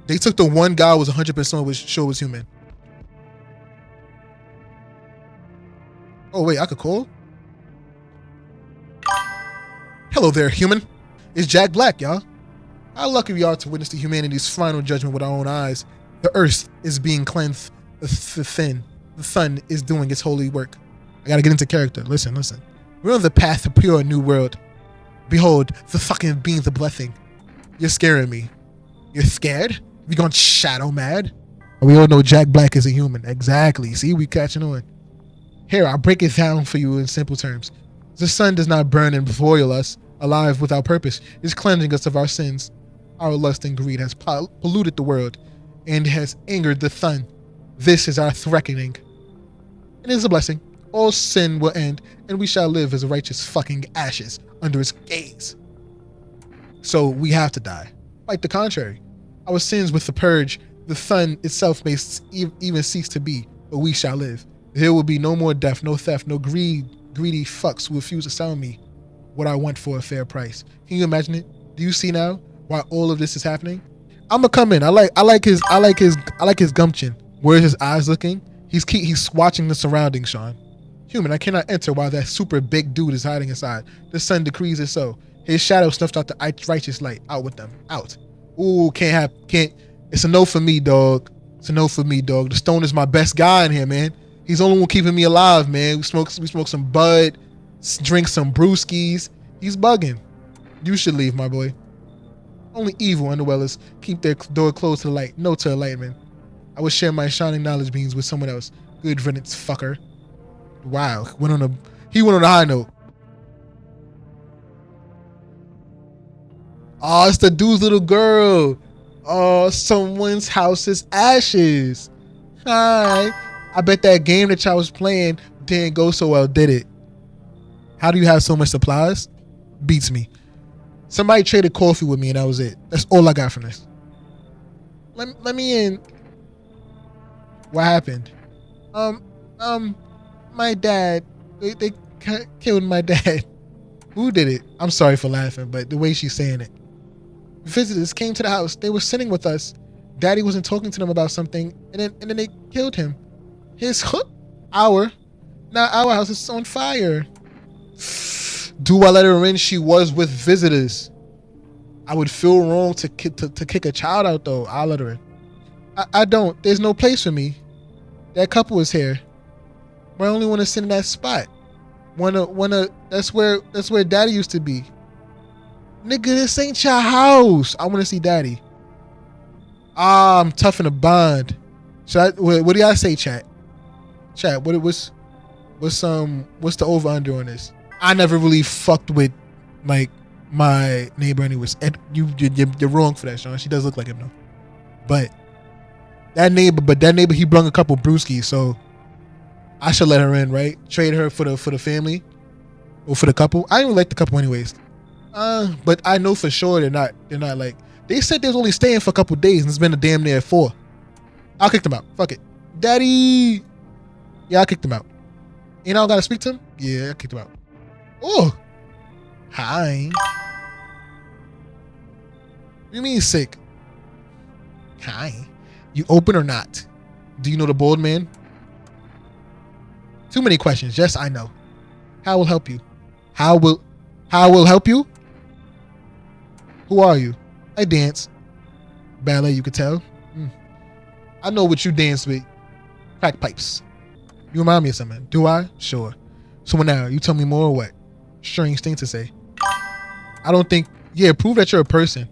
A: They took the one guy I was 100% sure was human. Oh, wait, I could call? Hello there, human. It's Jack Black, y'all. How lucky we are to witness the humanity's final judgment with our own eyes. The earth is being cleansed thin. The sun is doing its holy work. I gotta get into character. Listen. We're on the path to pure new world. Behold, the fucking beings of blessing. You're scaring me. You're scared? We gone shadow mad? We all know Jack Black is a human. Exactly. See, we catching on. Here, I'll break it down for you in simple terms. The sun does not burn and boil us alive without purpose. It's cleansing us of our sins. Our lust and greed has polluted the world and has angered the sun. This is our reckoning. It is a blessing. All sin will end, and we shall live as righteous fucking ashes under its gaze. So we have to die. Quite the contrary. Our sins with the purge, the sun itself may even cease to be, but we shall live. There will be no more death, no theft, no greedy fucks who refuse to sell me what I want for a fair price. Can you imagine it? Do you see now why all of this is happening? I'ma come in. I like his gumption. Where's his eyes looking? He's watching the surroundings, Sean. Human, I cannot enter while that super big dude is hiding inside. The sun decrees it so. His shadow snuffed out the righteous light. Out with them. Out. Ooh, can't. It's a no for me, dog. It's a no for me, dog. The stone is my best guy in here, man. He's the only one keeping me alive, man. We smoke some bud, drink some brewskis. He's bugging. You should leave, my boy. Only evil underwellers keep their door closed to the light. No to enlightenment. I would share my shining knowledge beams with someone else. Good riddance, fucker. Wow. He went on a high note. Oh, it's the dude's little girl. Oh, someone's house is ashes. Hi. I bet that game that y'all was playing didn't go so well, did it? How do you have so much supplies? Beats me. Somebody traded coffee with me and that was it. That's all I got from this. Let me in. What happened? My dad. They killed my dad. Who did it? I'm sorry for laughing, but the way she's saying it. Visitors came to the house. They were sitting with us. Daddy wasn't talking to them about something, and then they killed him. Now our house is on fire. Do I let her in? She was with visitors. I would feel wrong to kick a child out though. I'll let her in. I don't. There's no place for me. That couple is here. But I only want to sit in that spot. That's where Daddy used to be. Nigga, this ain't your house. I want to see Daddy. I'm tough in a bond. What do y'all say, chat? Chat, what's the over under on this? I never really fucked with like my neighbor anyways. And you're wrong for that, Sean. She does look like him though. But that neighbor he brung a couple brewskis, so I should let her in, right? Trade her for the family or for the couple. I don't even like the couple anyways. But I know for sure they're not like, they said they was only staying for a couple days and it's been a damn near 4. I'll kick them out. Fuck it. Daddy. Yeah, I kicked them out. You know I gotta speak to him? Yeah, I kicked him out. Oh. Hi. What do you mean sick? Hi. You open or not? Do you know the bald man? Too many questions. Yes, I know. How will help you? How will help you? Who are you? I dance. Ballet, you could tell. I know what you dance with. Crack pipes. You remind me of something. Do I? Sure. So now, you tell me more or what? Strange thing to say. I don't think... Yeah, prove that you're a person.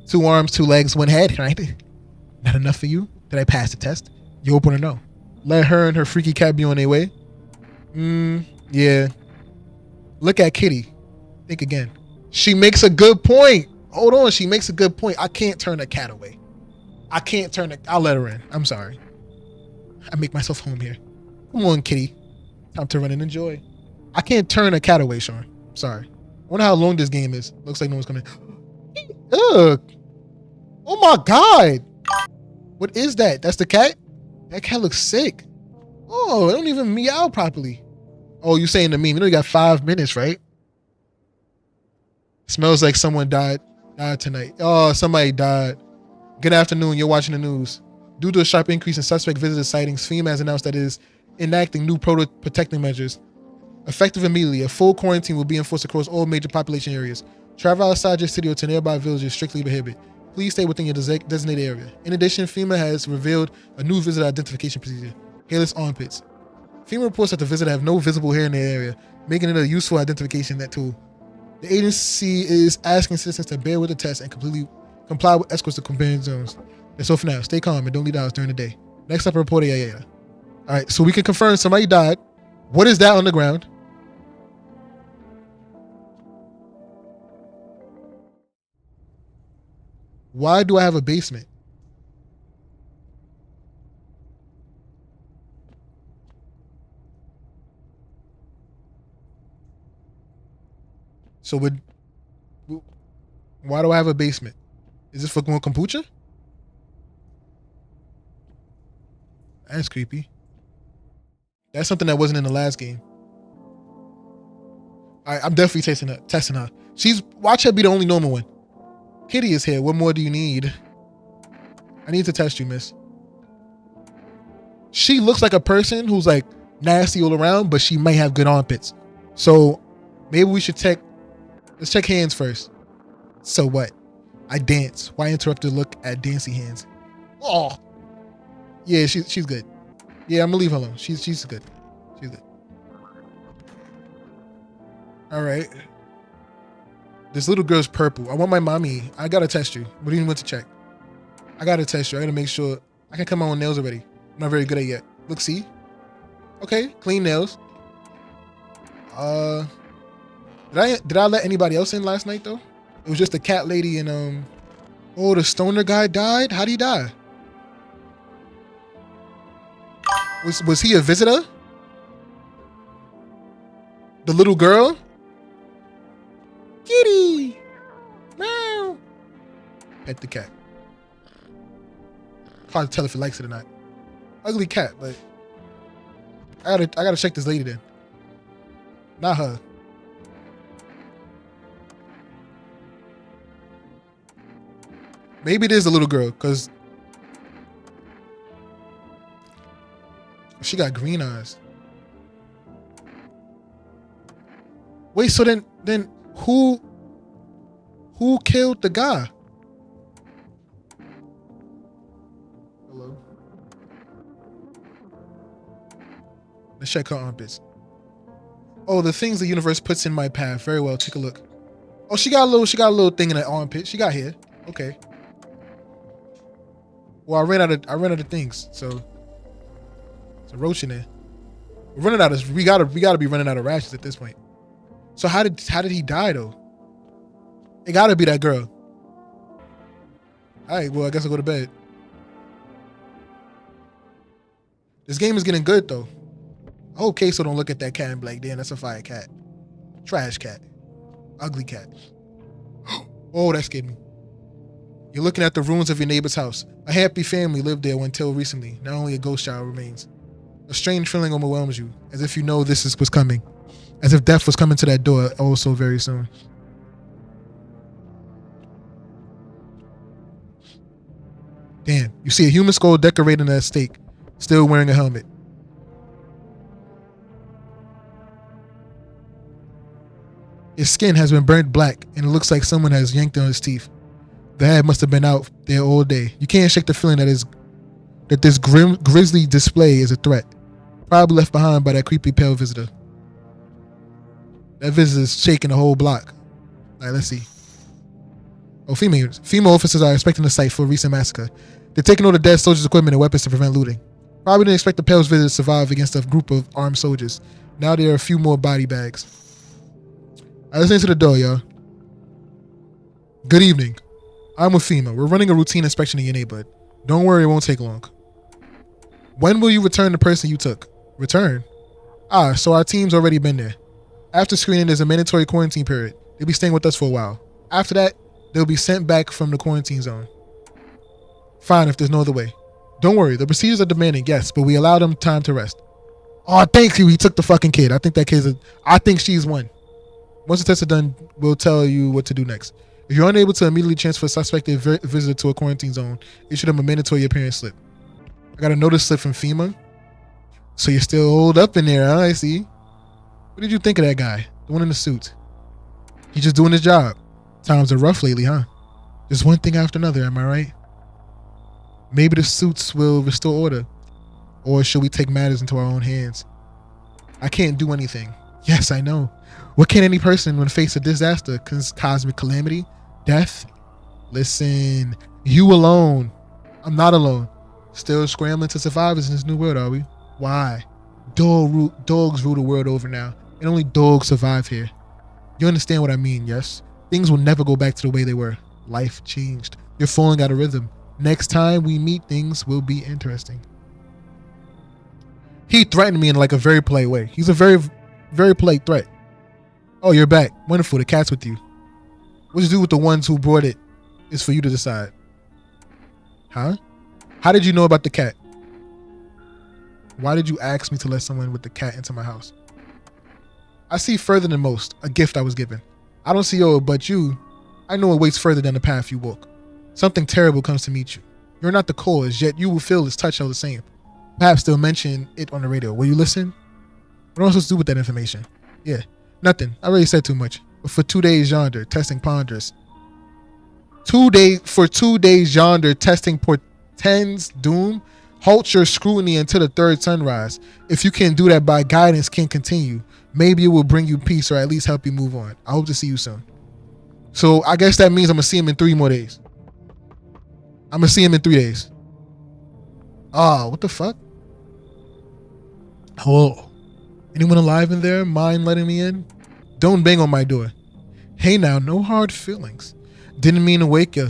A: 2 arms, 2 legs, 1 head, right? Not enough for you? Did I pass the test? You open or no? Let her and her freaky cat be on their way? Yeah. Look at Kitty. Think again. She makes a good point. Hold on, she makes a good point. I can't turn a cat away. I'll let her in. I'm sorry. I make myself home here. Come on, Kitty. Time to run and enjoy. I can't turn a cat away, Sean. Sorry. I wonder how long this game is. Looks like no one's coming. Ugh. Oh my God. What is that? That's the cat? That cat looks sick. Oh, it don't even meow properly. Oh, you saying to me, you know you got 5 minutes, right? Smells like someone died tonight. Oh, somebody died. Good afternoon, you're watching the news. Due to a sharp increase in suspect visitor sightings, FEMA has announced that it is enacting new protecting measures. Effective immediately, a full quarantine will be enforced across all major population areas. Travel outside your city or to nearby villages is strictly prohibited. Please stay within your designated area. In addition, FEMA has revealed a new visitor identification procedure, hairless armpits. FEMA reports that the visitor have no visible hair in their area, making it a useful identification tool. The agency is asking citizens to bear with the test and comply with escorts to confined zones. That's all for now. Stay calm and don't leave the house during the day. Next up, a reporter. Yeah. All right, so we can confirm somebody died. What is that on the ground? Why do I have a basement? So why do I have a basement? Is this for more kombucha? That's creepy. That's something that wasn't in the last game. All right, I'm definitely testing her. Watch her be the only normal one. Kitty is here. What more do you need? I need to test you, miss. She looks like a person who's like nasty all around, but she might have good armpits. So maybe we should let's check hands first. So what? I dance. Why interrupt to look at dancing hands? Oh. Yeah, she's good. Yeah, I'm gonna leave her alone. She's good. She's good. All right. This little girl's purple. I want my mommy. I gotta test you. What do you want to check? I gotta test you. I gotta make sure I can cut my own nails already. I'm not very good at it yet. Look, see? Okay, clean nails. Did I let anybody else in last night though? It was just the cat lady and oh, the stoner guy died? How'd he die? Was he a visitor? The little girl? Kitty! Meow! Pet the cat. Hard to tell if it likes it or not. Ugly cat, but I gotta check this lady then. Not her. Maybe it is a little girl, because she got green eyes. Wait, so then who killed the guy? Hello. Let's check her armpits. Oh, the things the universe puts in my path. Very well. Take a look. Oh, she got a little thing in her armpit. She got hair. Okay. Well, I ran out of things, so it's a roach in there. We're running out of. We gotta be running out of rashes at this point. So how did he die though? It gotta be that girl. All right, well I guess I'll go to bed. This game is getting good though. I hope Queso don't look at that cat and be like, damn, that's a fire cat. Trash cat. Ugly cat. Oh, that scared me. You're looking at the ruins of your neighbor's house. A happy family lived there until recently. Now only a ghost child remains. A strange feeling overwhelms you, as if you know was coming. As if death was coming to that door also very soon. Damn, you see a human skull decorating a stake, still wearing a helmet. His skin has been burnt black, and it looks like someone has yanked on his teeth. The head must have been out there all day. You can't shake the feeling that this grisly display is a threat. Probably left behind by that creepy pale visitor. That visitor's shaking the whole block. All right, let's see. Oh, female officers are inspecting the site for a recent massacre. They're taking all the dead soldiers' equipment and weapons to prevent looting. Probably didn't expect the pale visitor to survive against a group of armed soldiers. Now there are a few more body bags. All right, let's into the door, y'all. Good evening. I'm with FEMA. We're running a routine inspection in your neighborhood. Don't worry, it won't take long. When will you return the person you took? Return? So our team's already been there. After screening, there's a mandatory quarantine period. They'll be staying with us for a while. After that, they'll be sent back from the quarantine zone. Fine, if there's no other way. Don't worry, the procedures are demanding, yes, but we allow them time to rest. Oh, thank you. He took the fucking kid. I think that kid's I think she's one. Once the tests are done, we'll tell you what to do next. If you're unable to immediately transfer a suspected visitor to a quarantine zone, issue them a mandatory appearance slip. I got a notice slip from FEMA. So you're still holed up in there, huh? I see. What did you think of that guy? The one in the suit. He's just doing his job. Times are rough lately, huh? Just one thing after another, am I right? Maybe the suits will restore order. Or should we take matters into our own hands? I can't do anything. Yes, I know. What can any person when faced a disaster, cosmic calamity, death? Listen, you alone. I'm not alone. Still scrambling to survive in this new world, are we? Why? Dogs rule the world over now, and only dogs survive here. You understand what I mean, yes? Things will never go back to the way they were. Life changed. You're falling out of rhythm. Next time we meet, things will be interesting. He threatened me in like a very polite way. He's a very, very polite threat. Oh, you're back. Wonderful. The cat's with you. What to do with the ones who brought it is for you to decide. Huh? How did you know about the cat? Why did you ask me to let someone with the cat into my house? I see further than most. A gift I was given. I don't see but you. I know it waits further than the path you walk. Something terrible comes to meet you. You're not the cause, yet you will feel its touch all the same. Perhaps they'll mention it on the radio. Will you listen? What am I supposed to do with that information? Yeah, nothing. I already said too much. But for 2 days yonder, testing ponders. 2 days for 2 days yonder, testing portends doom. Halt your scrutiny until the third sunrise. If you can do that by guidance, can continue. Maybe it will bring you peace or at least help you move on. I hope to see you soon. So I guess that means I'm gonna see him in 3 more days. I'm gonna see him in 3 days. Ah, what the fuck? Hello. Anyone alive in there? Mind letting me in? Don't bang on my door. Hey now, no hard feelings. Didn't mean to wake you.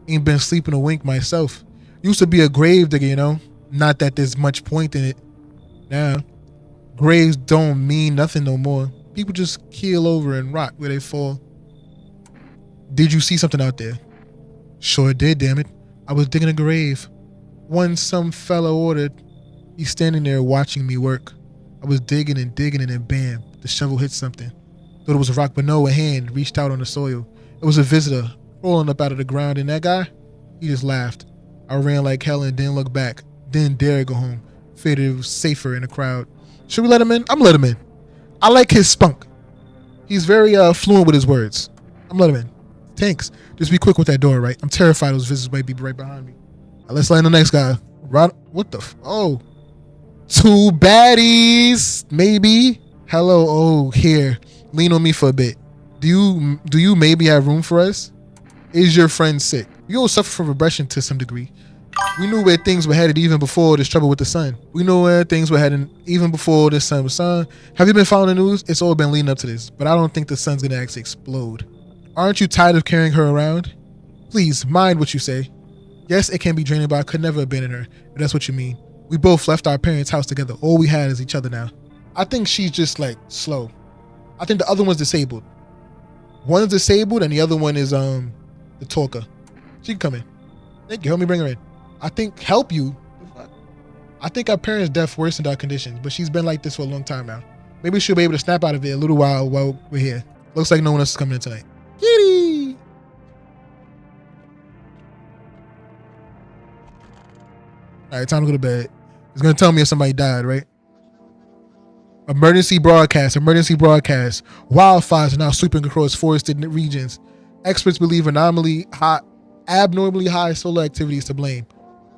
A: Ain't been sleeping a wink myself. Used to be a grave digger, you know? Not that there's much point in it. Now, graves don't mean nothing no more. People just keel over and rot where they fall. Did you see something out there? Sure did, damn it. I was digging a grave. One some fella ordered. He's standing there watching me work. I was digging and then bam, the shovel hit something. Thought it was a rock, but no, a hand reached out on the soil. It was a visitor rolling up out of the ground, and that guy, he just laughed. I ran like hell and didn't look back. Didn't dare go home. Figured it was safer in the crowd. Should we let him in? I'm gonna let him in. I like his spunk. He's very fluent with his words. I'm letting him in. Thanks. Just be quick with that door, right? I'm terrified those visitors might be right behind me. Let's let in the next guy. What the? Oh. 2 baddies, maybe. Hello. Oh, here. Lean on me for a bit. Do you maybe have room for us? Is your friend sick? You all suffer from repression to some degree. We knew where things were headed even before this trouble with the sun. We know where things were heading even before this sun was sun. Have you been following the news? It's all been leading up to this, but I don't think the sun's gonna actually explode. Aren't you tired of carrying her around? Please, mind what you say. Yes, it can be draining, but I could never abandon her, if that's what you mean. We both left our parents' house together. All we had is each other now. I think she's just like slow. I think the other one's disabled. One's disabled and the other one is the talker. She can come in. Thank you. Help me bring her in. I think help you. I think our parents' death worsened our conditions, but she's been like this for a long time now. Maybe she'll be able to snap out of it a little while we're here. Looks like no one else is coming in tonight. Kitty. All right, time to go to bed. It's gonna tell me if somebody died, right? Emergency broadcast. Wildfires are now sweeping across forested regions. Experts believe abnormally high solar activity is to blame.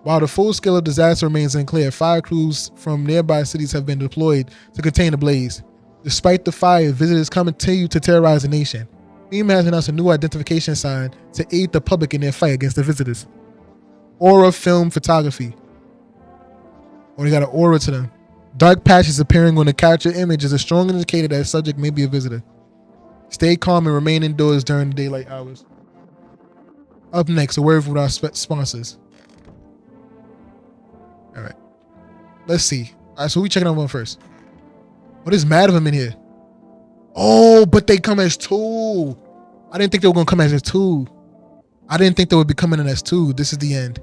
A: While the full scale of disaster remains unclear, fire crews from nearby cities have been deployed to contain the blaze. Despite the fire, visitors continue to terrorize the nation. FEMA has announced a new identification sign to aid the public in their fight against the visitors. Aura film photography. Oh, they got an aura to them. Dark patches appearing on the captured image is a strong indicator that the subject may be a visitor. Stay calm and remain indoors during the daylight hours. Up next, a word from our sponsors. All right. Let's see. All right, so we checking out one first. Oh, there's mad of them in here. Oh, but they come as 2. I didn't think they were going to come as 2. I didn't think they would be coming in as 2. This is the end.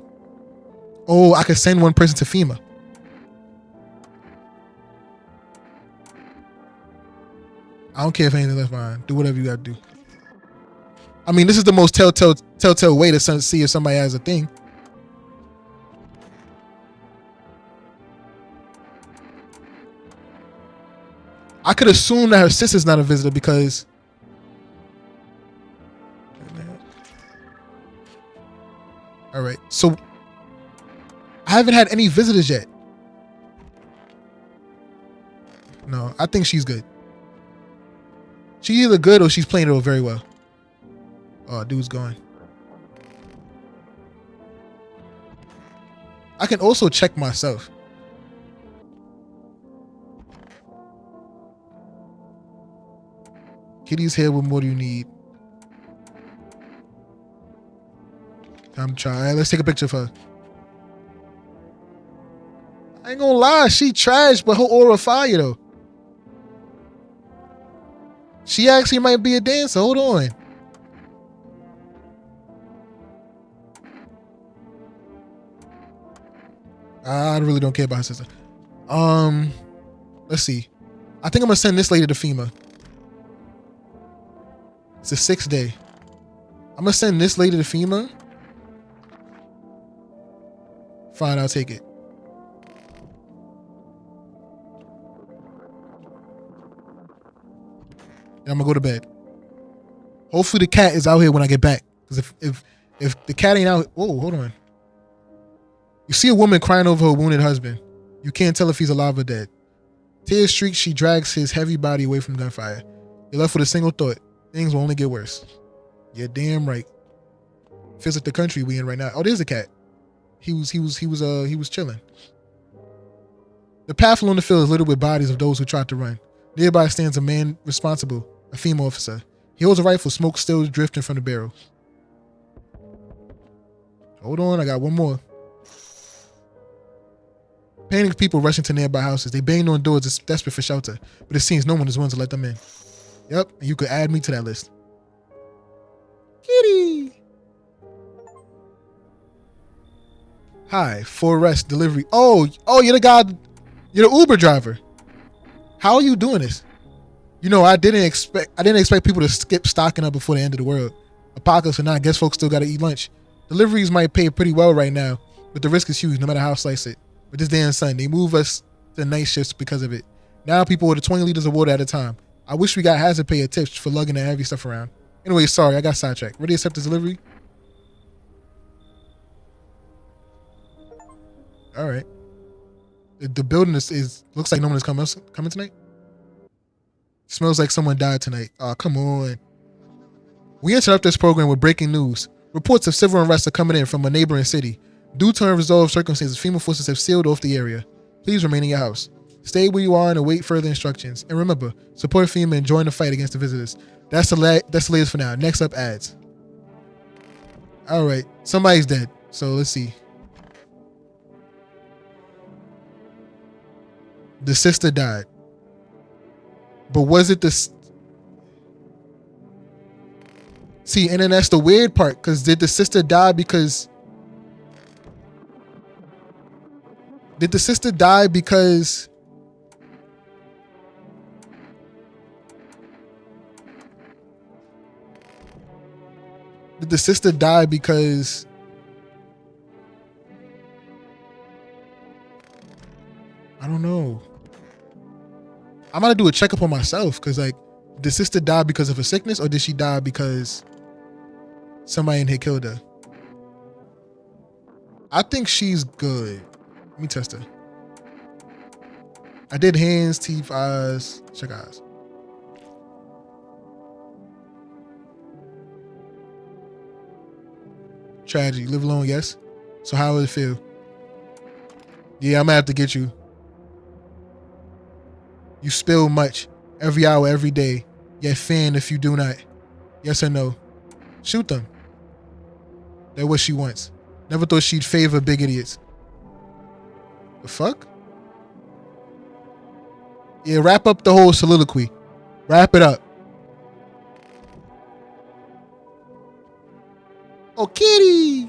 A: Oh, I could send one person to FEMA. I don't care if anything left behind. Do whatever you gotta do. I mean, this is the most telltale way to see if somebody has a thing. I could assume that her sister's not a visitor because all right, so I haven't had any visitors yet. No, I think she's good. She's either good or she's playing it very well. Oh, dude's gone. I can also check myself. Kitty's here. What more do you need? I'm trying. Let's take a picture of her. I ain't gonna lie, she trash, but her aura fire though. She actually might be a dancer. Hold on. I really don't care about her sister. Let's see. I think I'm gonna send this lady to FEMA. It's the 6th day. I'm gonna send this lady to FEMA. Fine, I'll take it. And I'm gonna go to bed. Hopefully the cat is out here when I get back. Because if the cat ain't out, whoa, hold on. You see a woman crying over her wounded husband. You can't tell if he's alive or dead. Tears streak, she drags his heavy body away from gunfire. You're left with a single thought. Things will only get worse. You're damn right. Feels like the country we in right now. Oh, there's the cat. He was chilling. The path along the field is littered with bodies of those who tried to run. Nearby stands a man responsible, a female officer. He holds a rifle, smoke still drifting from the barrel. Hold on, I got one more. Panicked people rushing to nearby houses. They banged on doors, desperate for shelter, but it seems no one is willing to let them in. Yep, and you could add me to that list. Kitty! Hi, for arrest, delivery. Oh, you're the guy, you're the Uber driver. How are you doing this? You know, I didn't expect people to skip stocking up before the end of the world. Apocalypse or not, I guess folks still gotta eat lunch. Deliveries might pay pretty well right now, but the risk is huge no matter how slice it. But this damn sun, they move us to night shifts because of it. Now people order 20 liters of water at a time. I wish we got hazard pay or tips for lugging that heavy stuff around. Anyway, sorry, I got sidetracked. Ready to accept this delivery? All right. The building is looks like no one is coming tonight. Smells like someone died tonight. Oh, come on. We interrupt this program with breaking news. Reports of civil unrest are coming in from a neighboring city. Due to unresolved circumstances, FEMA forces have sealed off the area. Please remain in your house. Stay where you are and await further instructions. And remember, support FEMA and join the fight against the visitors. That's the latest for now. Next up, ads. All right, somebody's dead. So let's see. The sister died. But was it the... See, and then that's the weird part, because did the sister die because... Did the sister die because... Did the sister die because... I don't know. I'm gonna do a checkup on myself, because like, did the sister die because of a sickness, or did she die because somebody in here killed her? I think she's good. Let me test her. I did hands, teeth, eyes. Check eyes. Tragedy. Live alone, yes. So how does it feel? Yeah, I'm gonna have to get you. You spill much every hour, every day. Yet fan if you do not. Yes or no? Shoot them. That's what she wants. Never thought she'd favor big idiots. The fuck? Yeah, wrap up the whole soliloquy. Wrap it up. Oh, kitty.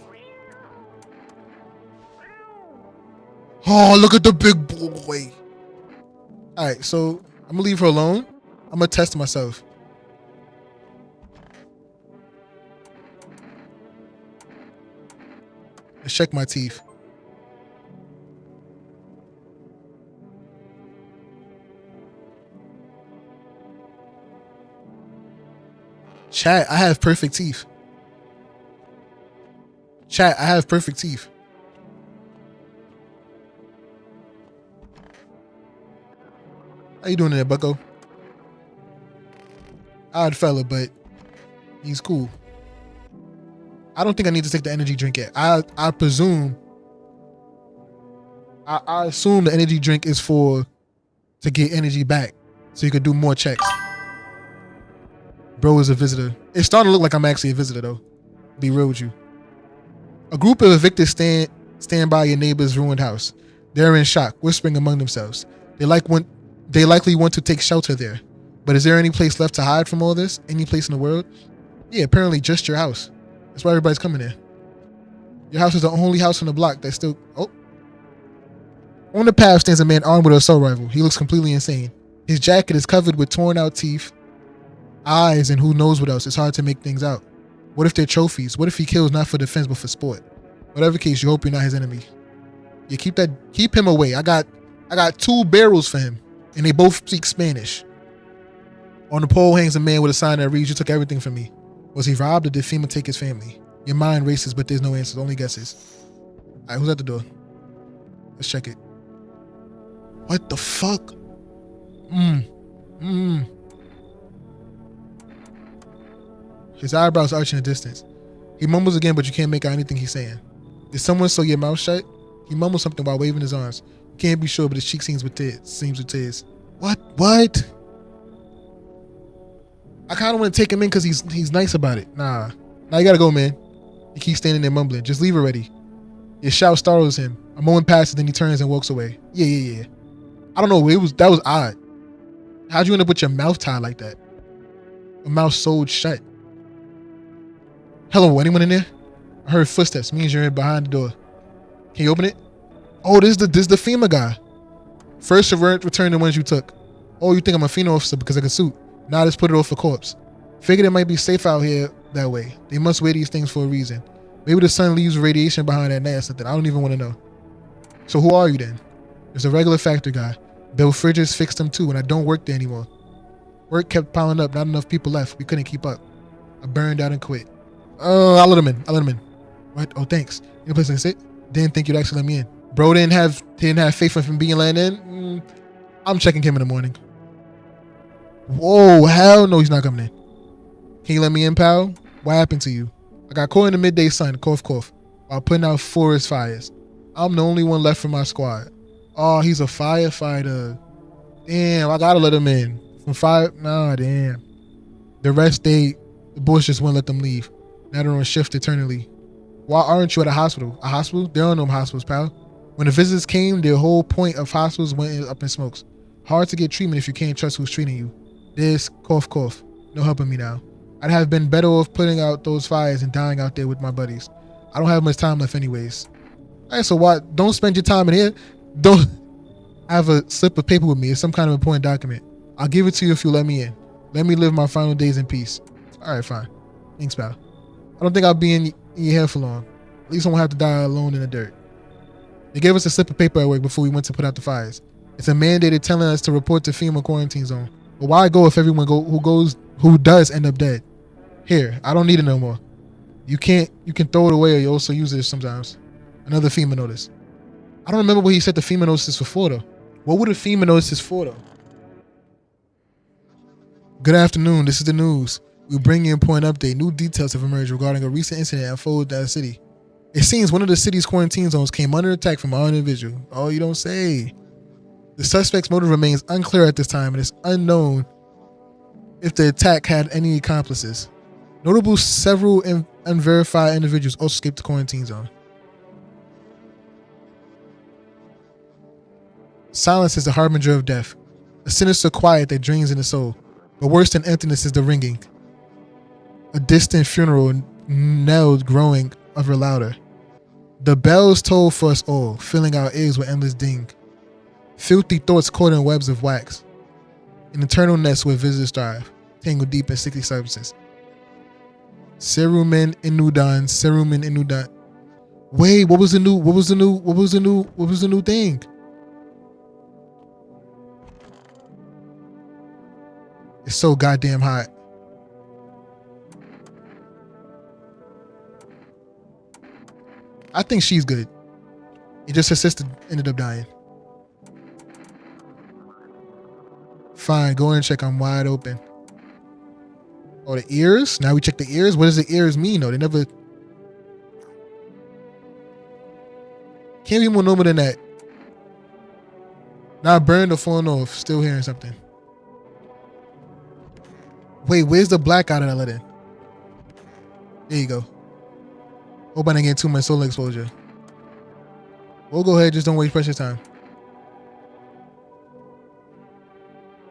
A: Oh, look at the big boy. All right, so I'm gonna leave her alone. I'm gonna test myself. Let's check my teeth. Chat, I have perfect teeth. Chat, I have perfect teeth. How you doing there, bucko? Odd fella, but he's cool. I don't think I need to take the energy drink yet. I presume. I assume the energy drink is to get energy back, so you could do more checks. Bro is a visitor. It's starting to look like I'm actually a visitor, though. Be real with you. A group of evicted stand by your neighbor's ruined house. They're in shock, whispering among themselves. They likely want to take shelter there. But is there any place left to hide from all this? Any place in the world? Yeah, apparently just your house. That's why everybody's coming there. Your house is the only house on the block that's still... Oh. On the path stands a man armed with an assault rifle. He looks completely insane. His jacket is covered with torn out teeth, eyes, and who knows what else. It's hard to make things out. What if they're trophies? What if he kills not for defense but for sport? Whatever case, you hope you're not his enemy. You keep him away. I got 2 barrels for him, and they both speak Spanish. On the pole hangs a man with a sign that reads, "You took everything from me." Was he robbed, or did FEMA take his family? Your mind races, but there's no answers, only guesses. All right, who's at the door? Let's check it. What the fuck? His eyebrows arch in the distance. He mumbles again, but you can't make out anything he's saying. Did someone sew your mouth shut? He mumbles something while waving his arms. You can't be sure, but his cheek seems with tears. What? I kind of want to take him in because he's nice about it. Nah, you gotta go, man. He keeps standing there mumbling. Just leave already. Your shout startles him. A moment passes, then he turns and walks away. Yeah. I don't know. That was odd. How'd you end up with your mouth tied like that? A mouth sewed shut. Hello, anyone in there? I heard footsteps. Means you're in behind the door. Can you open it? Oh, this is the FEMA guy. First return the ones you took. Oh, you think I'm a FEMA officer because I can suit? Now let's put it off for corpse. Figured it might be safe out here that way. They must wear these things for a reason. Maybe the sun leaves radiation behind that net or something. I don't even want to know. So who are you then? There's a regular factory guy. Built fridges, fixed them too, and I don't work there anymore. Work kept piling up. Not enough people left. We couldn't keep up. I burned out and quit. I'll let him in. What? Oh, thanks. Any place I can sit? Didn't think you'd actually let me in. Bro didn't have faith in him being let in. I'm checking him in the morning. Whoa, hell no, he's not coming in. Can you let me in, pal? What happened to you? I got caught in the midday sun, cough, while putting out forest fires. I'm the only one left from my squad. Oh, he's a firefighter. Damn, I gotta let him in. From fire? Nah, damn. The rest, the boys just wouldn't let them leave. Now they're on shift eternally. Why aren't you at a hospital? A hospital? There are no hospitals, pal. When the visitors came, the whole point of hospitals went up in smokes. Hard to get treatment if you can't trust who's treating you. This, cough. No helping me now. I'd have been better off putting out those fires and dying out there with my buddies. I don't have much time left anyways. Alright, so what? Don't spend your time in here. Don't have a slip of paper with me. It's some kind of important document. I'll give it to you if you let me in. Let me live my final days in peace. Alright, fine. Thanks, pal. I don't think I'll be in your hair for long. At least I won't have to die alone in the dirt. They gave us a slip of paper at work before we went to put out the fires. It's a mandated telling us to report to FEMA quarantine zone. But why go if everyone who does end up dead? Here, I don't need it no more. You can throw it away, or you also use it sometimes. Another FEMA notice. I don't remember what he said the FEMA notice is for though. What would a FEMA notice is for though? Good afternoon, this is the news. We bring you an important update. New details have emerged regarding a recent incident unfolded at the city. It seems one of the city's quarantine zones came under attack from an individual. Oh, you don't say. The suspect's motive remains unclear at this time, and it's unknown if the attack had any accomplices. Notable several unverified individuals also escaped the quarantine zone. Silence is the harbinger of death, a sinister quiet that drains in the soul. But worse than emptiness is the ringing. A distant funeral knelled growing ever louder. The bells toll for us all, filling our ears with endless ding. Filthy thoughts caught in webs of wax. An eternal nest where visitors thrive, tangled deep in sickly substances. Cerumen Inudan. Wait, what was the new thing? It's so goddamn hot. I think she's good. It just her sister ended up dying. Fine, go in and check. I'm wide open. Oh, the ears? Now we check the ears? What does the ears mean though? They never... Can't be more normal than that. Not burned or falling off. Still hearing something. Wait, where's the blackout that I let in? There you go. Hope I didn't get too much solar exposure. We'll go ahead, just don't waste precious time.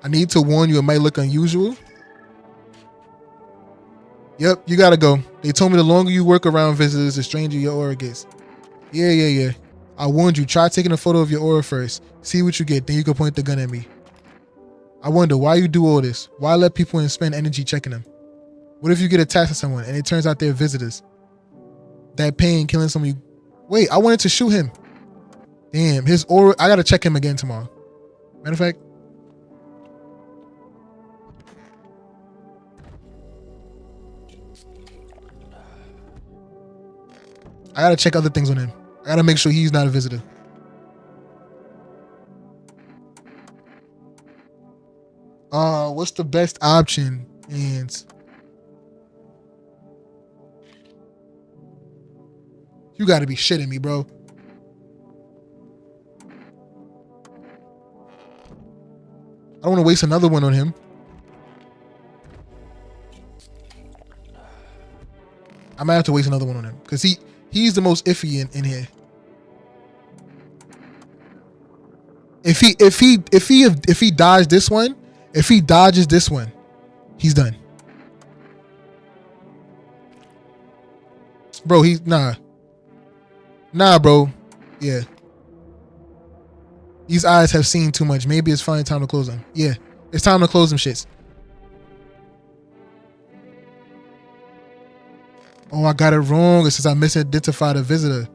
A: I need to warn you, it might look unusual. Yep, you gotta go. They told me the longer you work around visitors, the stranger your aura gets. Yeah. I warned you, try taking a photo of your aura first. See what you get, then you can point the gun at me. I wonder why you do all this. Why let people in spend energy checking them? What if you get attached to someone and it turns out they're visitors? That pain killing someone. Wait, I wanted to shoot him. Damn, his aura. I gotta check him again tomorrow. Matter of fact. I gotta check other things on him. I gotta make sure he's not a visitor. What's the best option? And you gotta be shitting me, bro. I don't want to waste another one on him. I might have to waste another one on him because he's the most iffy in here. If he dodges this one, he's done. Bro, he's nah, bro. Yeah. These eyes have seen too much. Maybe it's finally time to close them. Yeah, it's time to close them shits. Oh, I got it wrong. It says I misidentified a visitor.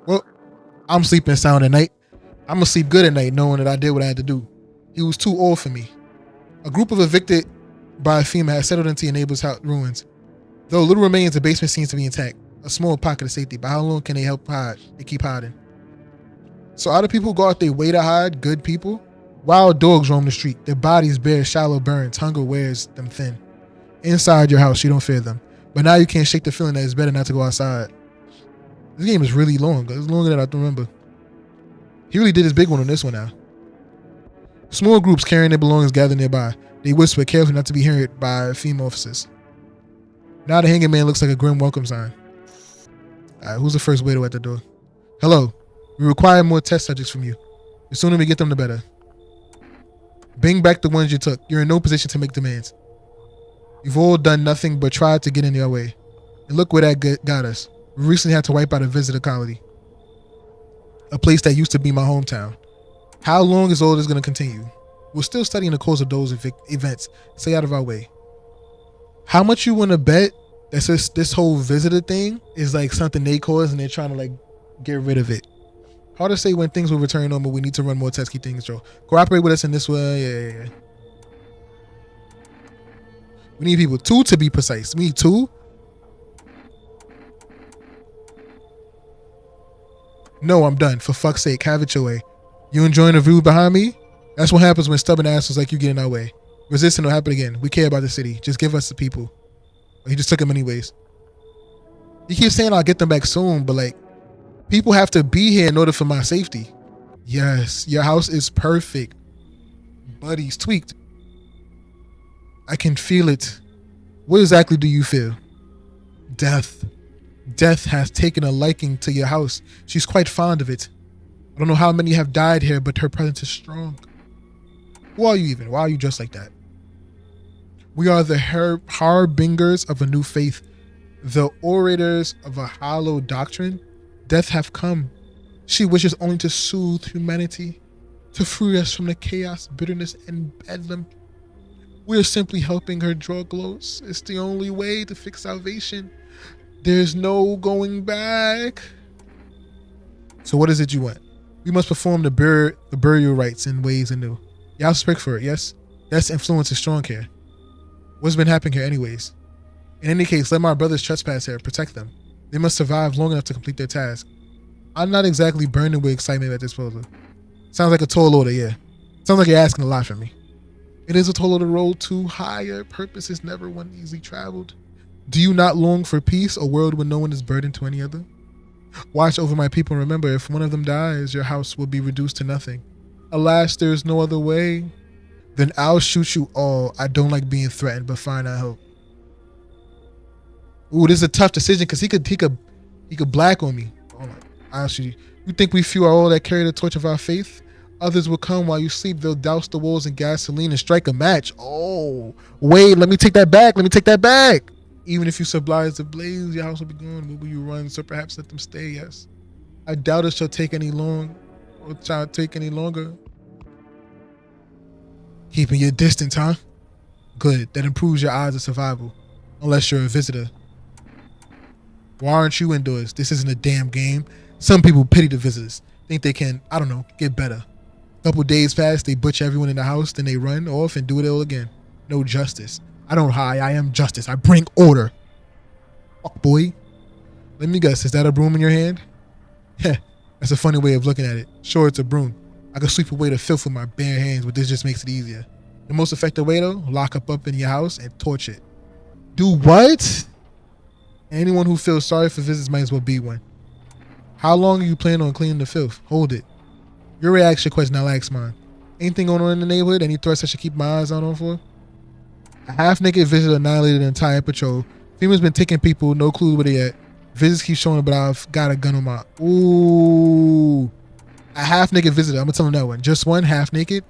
A: Well, I'm sleeping sound at night. I'm gonna sleep good at night knowing that I did what I had to do. He was too old for me. A group of evicted by a female has settled into your neighbor's house ruins. Though little remains, the basement seems to be intact. A small pocket of safety, but how long can they help hide? They keep hiding. So other people go out their way to hide, good people? Wild dogs roam the street. Their bodies bear shallow burns. Hunger wears them thin. Inside your house, you don't fear them. But now you can't shake the feeling that it's better not to go outside. This game is really long. It's longer than I remember. He really did his big one on this one now. Small groups carrying their belongings gather nearby. They whisper, carefully not to be heard by female officers. Now the hanging man looks like a grim welcome sign. Alright, who's the first waiter at the door? Hello. We require more test subjects from you. The sooner we get them, the better. Bring back the ones you took. You're in no position to make demands. You've all done nothing but tried to get in your way. And look where that got us. We recently had to wipe out a visitor colony. A place that used to be my hometown. How long is all this going to continue? We're still studying the cause of those events. Stay out of our way. How much you want to bet that this whole visitor thing is like something they caused and they're trying to like get rid of it? Hard to say when things will return normal. We need to run more tests, keep things control. Cooperate with us in this way. Yeah. We need people. 2 to be precise. We need 2. No, I'm done. For fuck's sake, have it your way. You enjoying the view behind me? That's what happens when stubborn assholes like you get in our way. Resisting will happen again. We care about the city. Just give us the people. He just took them anyways. He keeps saying I'll get them back soon, but like, people have to be here in order for my safety. Yes, your house is perfect. Buddy's tweaked. I can feel it. What exactly do you feel? Death. Death has taken a liking to your house. She's quite fond of it. I don't know how many have died here, but her presence is strong. Who are you even? Why are you dressed like that? We are the harbingers of a new faith, the orators of a hollow doctrine. Death have come. She wishes only to soothe humanity, to free us from the chaos, bitterness, and bedlam. We are simply helping her draw close. It's the only way to fix salvation. There's no going back. So what is it you want? We must perform the burial rites in ways anew. Y'all speak for it, yes? Yes, influence is strong here. What's been happening here anyways? In any case, let my brothers trespass here. Protect them. They must survive long enough to complete their task. I'm not exactly burning with excitement at this proposal. Sounds like a tall order, yeah. Sounds like you're asking a lot from me. It is a tall order road to higher purpose is never one easily traveled. Do you not long for peace, a world where no one is burdened to any other? Watch over my people and remember, if one of them dies, your house will be reduced to nothing. Alas, there is no other way. Then I'll shoot you all. I don't like being threatened, but fine, I hope. Ooh, this is a tough decision because he could black on me. Hold on. I'll shoot you. You think we few are all that carry the torch of our faith? Others will come while you sleep. They'll douse the walls in gasoline and strike a match. Oh, wait, let me take that back. Let me take that back. Even if you sublime the blaze, your house will be gone. Where will you run? So perhaps let them stay, yes. I doubt it shall take any longer. Keeping your distance, huh? Good. That improves your odds of survival. Unless you're a visitor. Why aren't you indoors? This isn't a damn game. Some people pity the visitors. Think they can, I don't know, get better. Couple days pass, they butcher everyone in the house, then they run off and do it all again. No justice. I don't hide, I am justice. I bring order. Fuck, boy. Let me guess, is that a broom in your hand? Heh, that's a funny way of looking at it. Sure, it's a broom. I can sweep away the filth with my bare hands, but this just makes it easier. The most effective way, though, lock up in your house and torch it. Do what? Anyone who feels sorry for visitors might as well be one. How long are you planning on cleaning the filth? Hold it. Your reaction question, I'll ask mine. Anything going on in the neighborhood? Any threats I should keep my eyes out on for? A half-naked visitor annihilated an entire patrol. Female's been taking people, no clue where they at. Visitors keep showing up, but I've got a gun on my... Ooh. A half-naked visitor. I'm going to tell him that one. Just one, half-naked?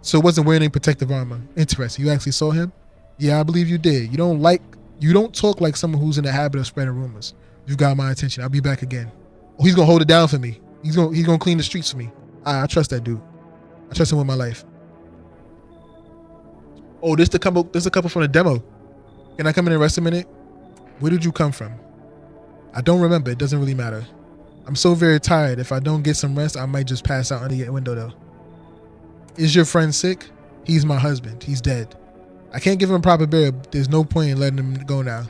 A: So it wasn't wearing any protective armor. Interesting. You actually saw him? Yeah, I believe you did. You don't talk like someone who's in the habit of spreading rumors. You got my attention. I'll be back again. Oh, he's going to hold it down for me. He's gonna clean the streets for me. I trust that dude. I trust him with my life. Oh, this a couple from the demo. Can I come in and rest a minute? Where did you come from? I don't remember. It doesn't really matter. I'm so very tired. If I don't get some rest, I might just pass out under your window though. Is your friend sick? He's my husband. He's dead. I can't give him a proper burial. There's no point in letting him go now.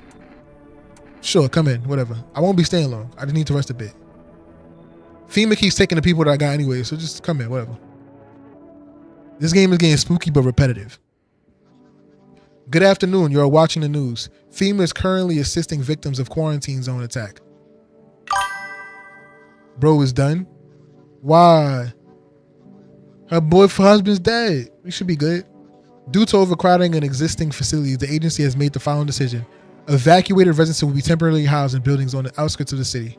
A: Sure, come in. Whatever. I won't be staying long. I just need to rest a bit. FEMA keeps taking the people that I got anyway, so just come in, whatever. This game is getting spooky but repetitive. Good afternoon, you are watching the news. FEMA is currently assisting victims of quarantine zone attack. Bro is done? Why? Her husband's dead. We should be good. Due to overcrowding in existing facilities, the agency has made the following decision. Evacuated residents will be temporarily housed in buildings on the outskirts of the city.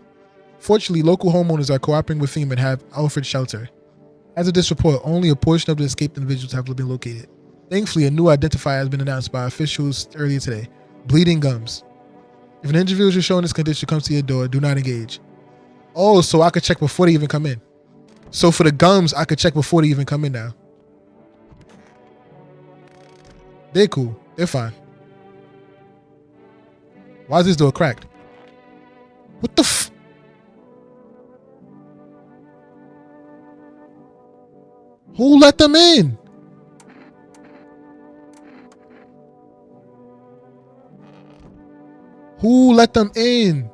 A: Fortunately, local homeowners are cooperating with FEMA and have offered shelter. As of this report, only a portion of the escaped individuals have been located. Thankfully, a new identifier has been announced by officials earlier today. Bleeding gums. If an individual showing this condition comes to your door, do not engage. Oh, so I could check before they even come in. So for the gums, I could check before they even come in now. They're cool. They're fine. Why is this door cracked? What the f... Who let them in? Who let them in?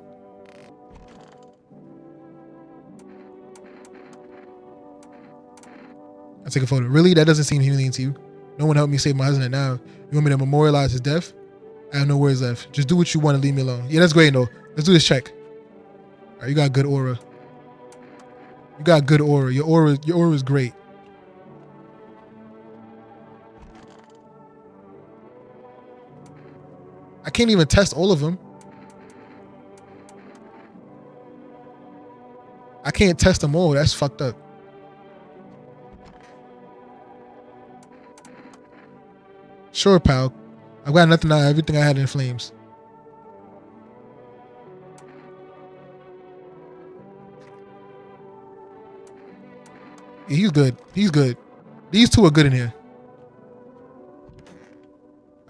A: I take a photo. Really? That doesn't seem humiliating to you. No one helped me save my husband now. You want me to memorialize his death? I have no words left. Just do what you want and leave me alone. Yeah, that's great though. Let's do this check. All right, you got good aura. You got good aura. Your aura is great. I can't even test all of them. I can't test them all. That's fucked up. Sure, pal. I've got nothing now. Everything I had in flames. Yeah, he's good. He's good. These two are good in here.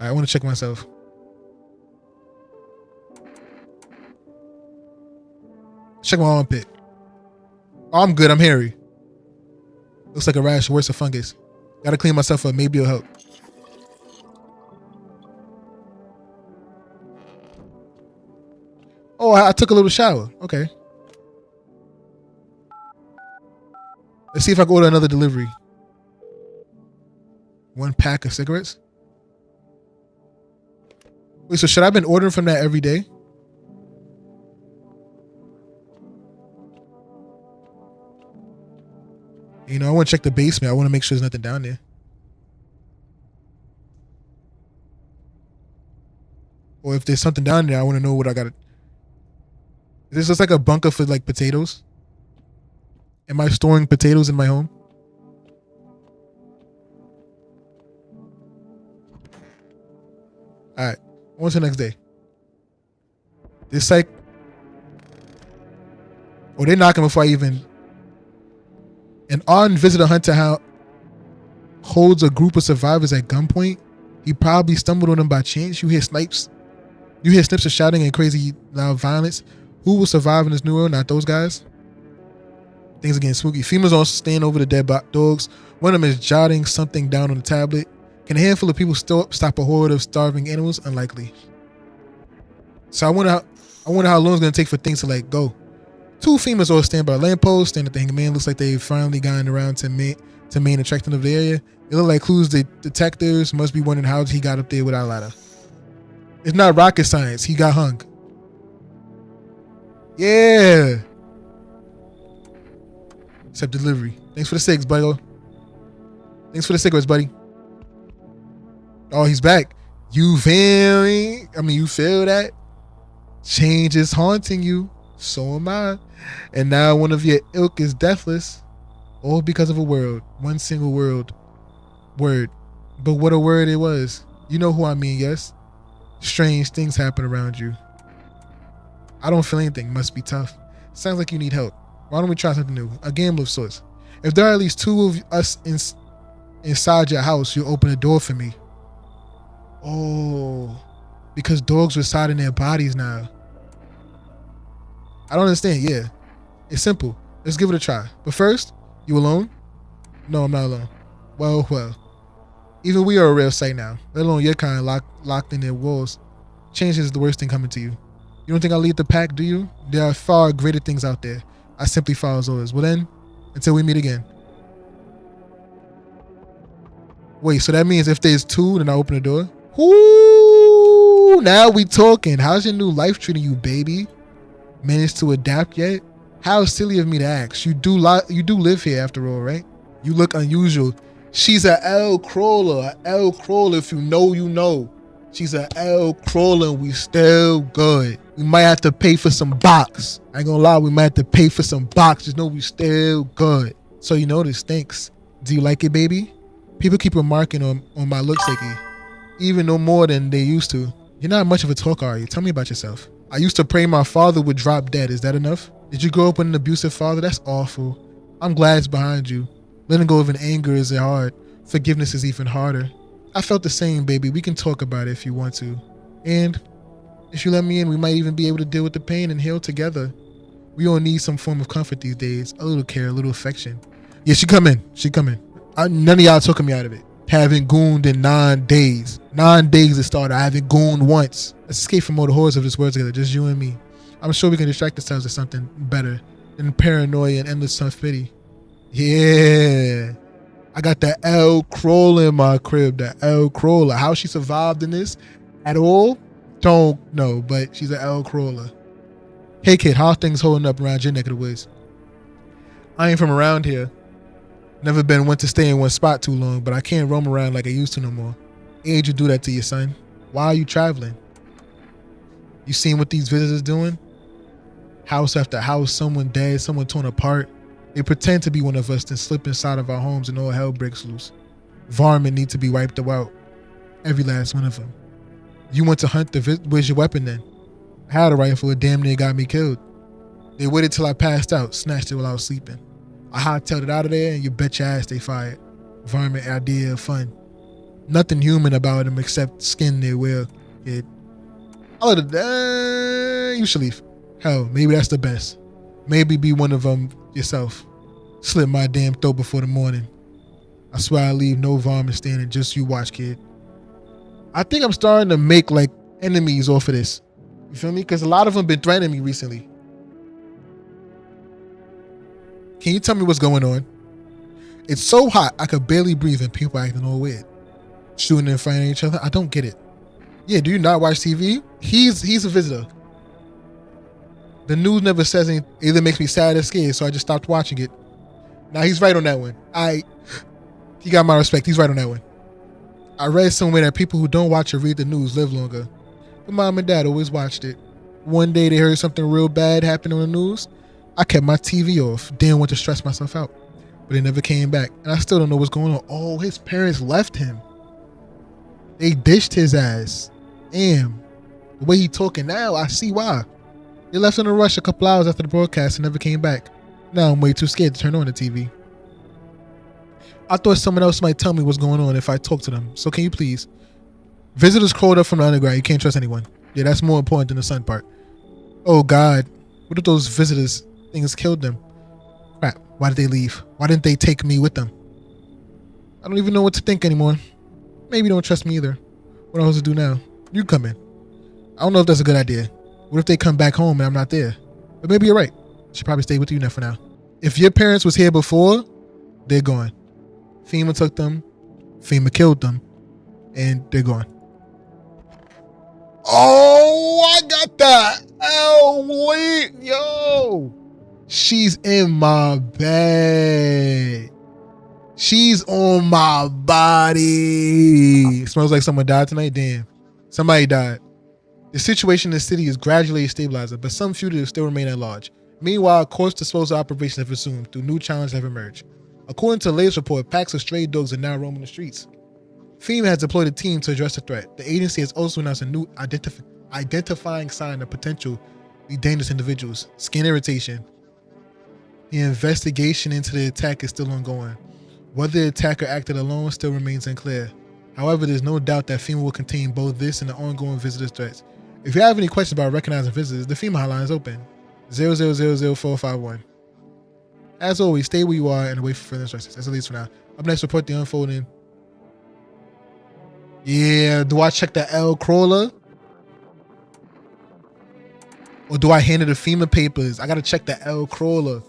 A: All right, I want to check myself. Check my armpit. Oh, I'm good. I'm hairy. Looks like a rash, worse a fungus. Gotta clean myself up. Maybe it'll help. Oh, I took a little shower. Okay. Let's see if I can order another delivery. 1 pack of cigarettes. Wait, so should I have been ordering from that every day? You know, I want to check the basement. I want to make sure there's nothing down there. Or if there's something down there, I want to know what I got. Is this just like a bunker for like potatoes? Am I storing potatoes in my home? All right. On to the next day. This like, oh, they're knocking before I even. An armed visitor hunter holds a group of survivors at gunpoint. He probably stumbled on them by chance. You hear snipes. You hear snips of shouting and crazy loud violence. Who will survive in this new world? Not those guys. Things are getting spooky. Females are staying over the dead dogs. One of them is jotting something down on the tablet. Can a handful of people still stop a horde of starving animals? Unlikely. So I wonder how long it's gonna take for things to like go. 2 females all stand by a lamppost, stand at the hangman. Looks like they've finally gotten around to main attraction of the area. They look like clues. The detectives must be wondering how he got up there without a ladder. It's not rocket science. He got hung. Yeah. Except delivery. Thanks for the cigs, buddy. Thanks for the cigarettes, buddy. Oh, he's back. You feel me? I mean, you feel that? Change is haunting you. So am I. And now one of your ilk is deathless. All because of a word. One single word. But what a word it was. You know who I mean, yes? Strange things happen around you. I don't feel anything. Must be tough. Sounds like you need help. Why don't we try something new? A gamble of sorts. If there are at least 2 of us inside your house, you'll open a door for me. Oh. Because dogs reside in their bodies now. I don't understand. Yeah. It's simple. Let's give it a try. But first, you alone? No, I'm not alone. Well. Even we are a real sight now. Let alone your kind locked in their walls. Change is the worst thing coming to you. You don't think I'll lead the pack, do you? There are far greater things out there. I simply follow orders. Well then, until we meet again. Wait, so that means if there's 2, then I open the door? Ooh, now we talking. How's your new life treating you, baby? Managed to adapt yet? How silly of me to ask. You do live here after all, right? You look unusual. She's a L crawler. A L crawler, if you know, you know. She's a L crawler and we still good. We might have to pay for some box. I ain't gonna lie, we might have to pay for some box. Just know we still good. So you know this stinks. Do you like it, baby? People keep remarking on my looks lately. Even no more than they used to. You're not much of a talker, are you? Tell me about yourself. I used to pray my father would drop dead. Is that enough? Did you grow up with an abusive father? That's awful. I'm glad it's behind you. Letting go of an anger is hard. Forgiveness is even harder. I felt the same, baby. We can talk about it if you want to. And if you let me in, we might even be able to deal with the pain and heal together. We all need some form of comfort these days. A little care, a little affection. Yeah, she come in. None of y'all took me out of it. Haven't gooned in 9 days. 9 days to start. I haven't gooned once. Let's escape from all the horrors of this world together. Just you and me. I'm sure we can distract ourselves with something better than paranoia and endless self-pity. Yeah. I got the L crawler in my crib. The L crawler. How she survived in this at all? Don't know, but she's an L crawler. Hey kid, how are things holding up around your neck of the woods? I ain't from around here. Never been one to stay in one spot too long, but I can't roam around like I used to no more. Age you do that to your son. Why are you traveling? You seen what these visitors doing? House after house, someone dead, someone torn apart. They pretend to be one of us, then slip inside of our homes and all hell breaks loose. Varmint need to be wiped out. Every last one of them. You went to hunt where's your weapon then? I had a rifle, it damn near got me killed. They waited till I passed out, snatched it while I was sleeping. I hightailed it out of there and you bet your ass they fired. Varmint idea of fun. Nothing human about them except skin they wear, kid. Other than that, you should leave. Hell, maybe that's the best. Maybe be one of them yourself. Slit my damn throat before the morning. I swear I leave no varmint standing, just you watch, kid. I think I'm starting to make like enemies off of this. You feel me? Because a lot of them been threatening me recently. Can you tell me what's going on? It's so hot I could barely breathe and people acting all weird. Shooting and fighting each other. I don't get it. Yeah, do you not watch TV? He's a visitor. The news never says anything. Either makes me sad or scared, so I just stopped watching it. Now he's right on that one. He got my respect. He's right on that one. I read somewhere that people who don't watch or read the news live longer. But mom and dad always watched it. One day they heard something real bad happen on the news. I kept my TV off. Didn't want to stress myself out. But they never came back. And I still don't know what's going on. Oh, his parents left him. They dished his ass. Damn. The way he talking now, I see why. They left in a rush a couple hours after the broadcast and never came back. Now I'm way too scared to turn on the TV. I thought someone else might tell me what's going on if I talk to them. So can you please? Visitors crawled up from the underground. You can't trust anyone. Yeah, that's more important than the sun part. Oh God. What if those visitors things killed them? Crap. Why did they leave? Why didn't they take me with them? I don't even know what to think anymore. Maybe you don't trust me either. What am I supposed to do now? You come in. I don't know if that's a good idea. What if they come back home and I'm not there? But maybe you're right. I should probably stay with you now for now. If your parents was here before, they're gone. FEMA took them. FEMA killed them. And they're gone. Oh, I got that. Oh, wait. Yo. She's in my bed. She's on my body. Smells like someone died tonight. Damn. Somebody died. The situation in the city is gradually stabilizing, but some fugitives still remain at large. Meanwhile, course disposal operations have resumed through new challenges have emerged. According to the latest report, packs of stray dogs are now roaming the streets. FEMA has deployed a team to address the threat. The agency has also announced a new identifying sign of potentially dangerous individuals: skin irritation. The investigation into the attack is still ongoing. Whether the attacker acted alone still remains unclear. However, there's no doubt that FEMA will contain both this and the ongoing visitor threats. If you have any questions about recognizing visitors, the FEMA hotline is open. 0000451. As always, stay where you are and wait for further instructions. That's at least for now. Up next, report the unfolding. Yeah, do I check the L crawler? Or do I hand her the FEMA papers? I gotta check the L crawler.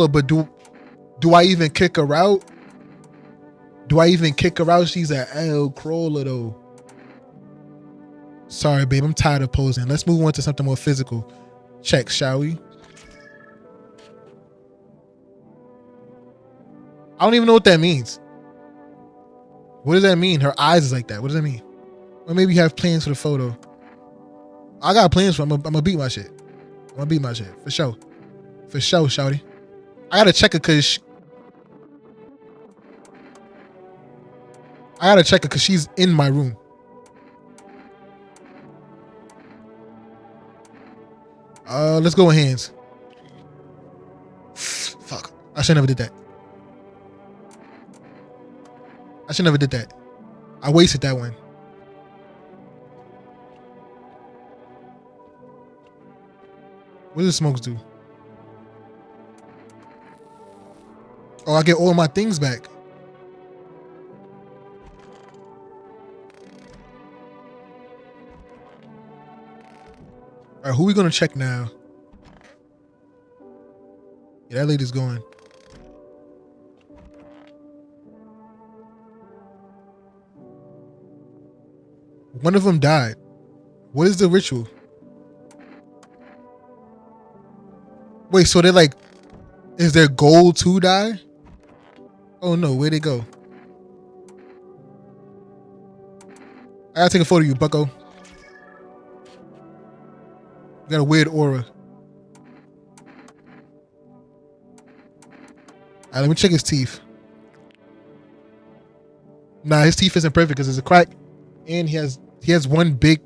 A: But do I even kick her out? She's an L crawler though. Sorry, babe, I'm tired of posing. Let's move on to something more physical. Check, shall we? I don't even know what that means. What does that mean? Her eyes is like that. What does that mean? Or maybe you have plans for the photo. I got plans for I'm gonna beat my shit. I'm gonna beat my shit. For sure. For sure, shawty. I gotta check her cause she's in my room. Let's go with hands. Fuck. I should never did that. I wasted that one. What does smokes do? Oh, I get all my things back. All right, who we gonna check now? Yeah, that lady's going. One of them died. What is the ritual? Wait, so they're like, is their goal to die? Oh no, where'd they go? I gotta take a photo of you, bucko. You got a weird aura. Alright, let me check his teeth. Nah, his teeth isn't perfect because there's a crack, and he has one big.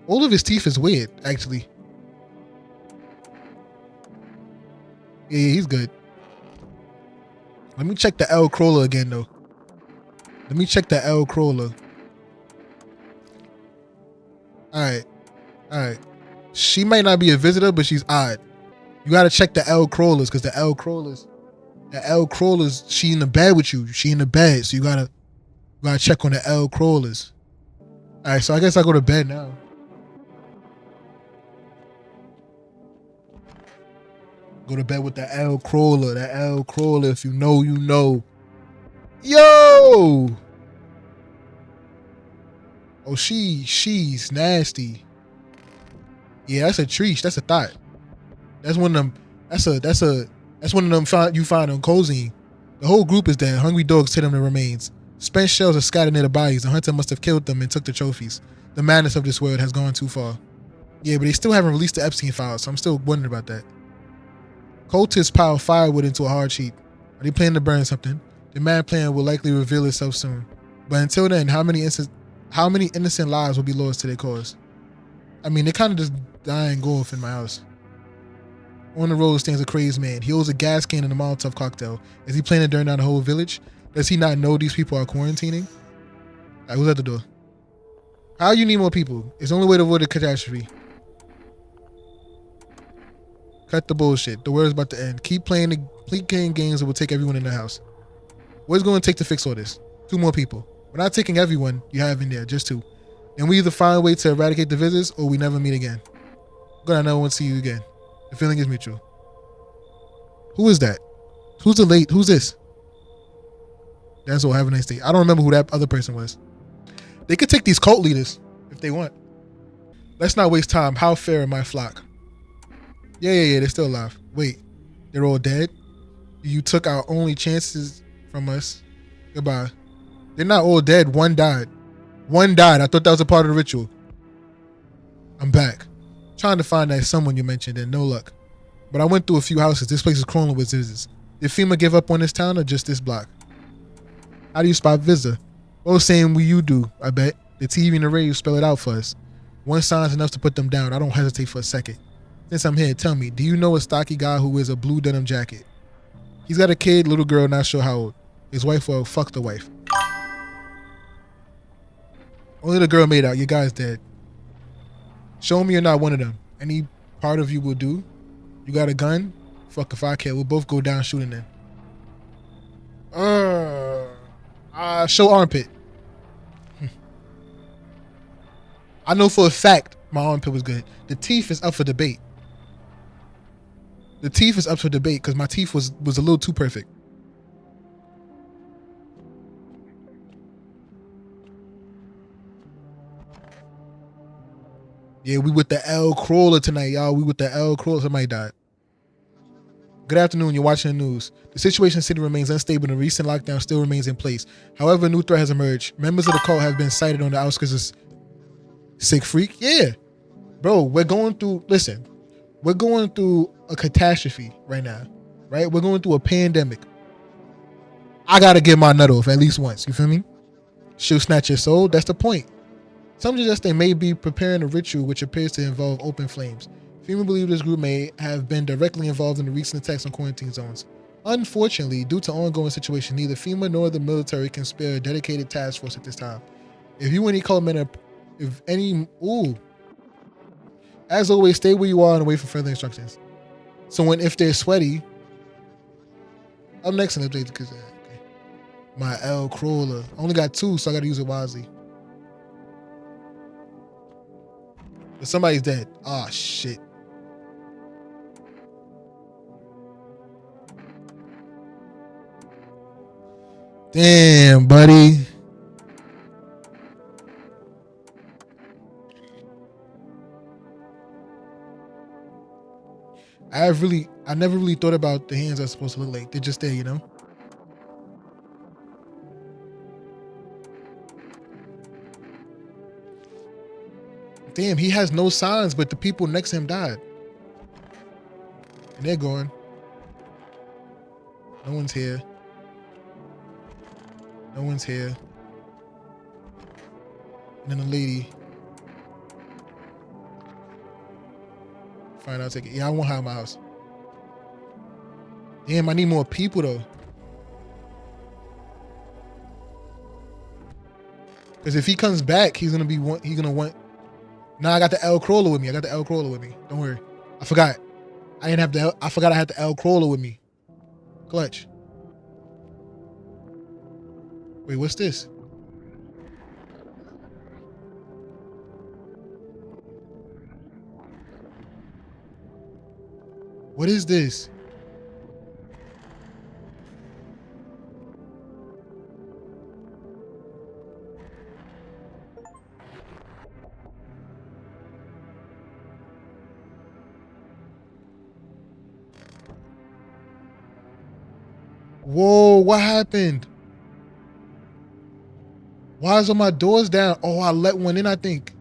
A: All of his teeth is weird, actually. Yeah, he's good. Let me check the L crawler again though. Let me check the L crawler. All right, all right. She might not be a visitor, but she's odd. You gotta check the L crawlers because the L crawlers, she in the bed with you. She in the bed, so you gotta check on the L crawlers. All right, so I guess I go to bed now. Go to bed with the L crawler. The L crawler. If you know, you know. Yo. Oh, she's nasty. Yeah, that's a treat. That's a thought. That's one of them. That's one of them you find on Cozy. The whole group is dead. Hungry dogs tear them the remains. Spent shells are scattered near the bodies. The hunter must have killed them and took the trophies. The madness of this world has gone too far. Yeah, but they still haven't released the Epstein files, so I'm still wondering about that. Cultists pile firewood into a hard sheet. Are they planning to burn something? The mad plan will likely reveal itself soon. But until then, how many innocent lives will be lost to their cause? I mean, they're kind of just dying off in my house. On the road stands a crazed man. He holds a gas can and a Molotov cocktail. Is he planning to burn down the whole village? Does he not know these people are quarantining? Alright, who's at the door? How you need more people? It's the only way to avoid a catastrophe. Cut the bullshit. The world's about to end. Keep playing games that will take everyone in the house. What's it going to take to fix all this? 2 more people. We're not taking everyone you have in there, just 2. And we either find a way to eradicate the visitors or we never meet again. I'm gonna never want to see you again. The feeling is mutual. Who is that? Who's this? That's all. Have a nice day. I don't remember who that other person was. They could take these cult leaders if they want. Let's not waste time. How fair my flock? Yeah, they're still alive. Wait, they're all dead? You took our only chances from us. Goodbye. They're not all dead. One died. I thought that was a part of the ritual. I'm back. Trying to find that someone you mentioned and no luck. But I went through a few houses. This place is crawling with visitors. Did FEMA give up on this town or just this block? How do you spot visitor? Well, same way you do, I bet. The TV and the radio spell it out for us. One sign's enough to put them down. I don't hesitate for a second. Since I'm here, tell me, do you know a stocky guy who wears a blue denim jacket? He's got a kid, little girl, not sure how old. His wife will fuck the wife. Only the girl made out. Your guy's dead. Show me you're not one of them. Any part of you will do. You got a gun? Fuck if I care. We'll both go down shooting then. Show armpit. I know for a fact my armpit was good. The teeth is up for debate. Because my teeth was a little too perfect. Yeah, we with the L crawler tonight, y'all. We with the L crawler. Somebody died. Good afternoon. You're watching the news. The situation in the city remains unstable and the recent lockdown still remains in place. However, a new threat has emerged. Members of the cult have been sighted on the outskirts of Sick Freak. Yeah. Bro, we're going through a catastrophe right now. Right? We're going through a pandemic. I gotta get my nut off at least once. You feel me? She'll snatch your soul. That's the point. Some suggest they may be preparing a ritual which appears to involve open flames. FEMA believe this group may have been directly involved in the recent attacks on quarantine zones. Unfortunately, due to ongoing situation, neither FEMA nor the military can spare a dedicated task force at this time. If you any cult men as always, stay where you are and wait for further instructions. So if they're sweaty, up next in the update because my L crawler. I only got 2, so I gotta use it wisely. But somebody's dead. Ah, shit. Damn, buddy. I never really thought about the hands are supposed to look like. They're just there, you know? Damn, he has no signs, but the people next to him died. And they're gone. No one's here. And then the lady. Fine, I'll take it. Yeah, I won't hide my house. Damn, I need more people though. Because if he comes back, he's gonna want. Nah, I got the L crawler with me. Don't worry. I forgot. I forgot I had the L crawler with me. Clutch. Wait, what's this? What is this? Whoa, what happened? Why is all my doors down? Oh, I let one in, I think.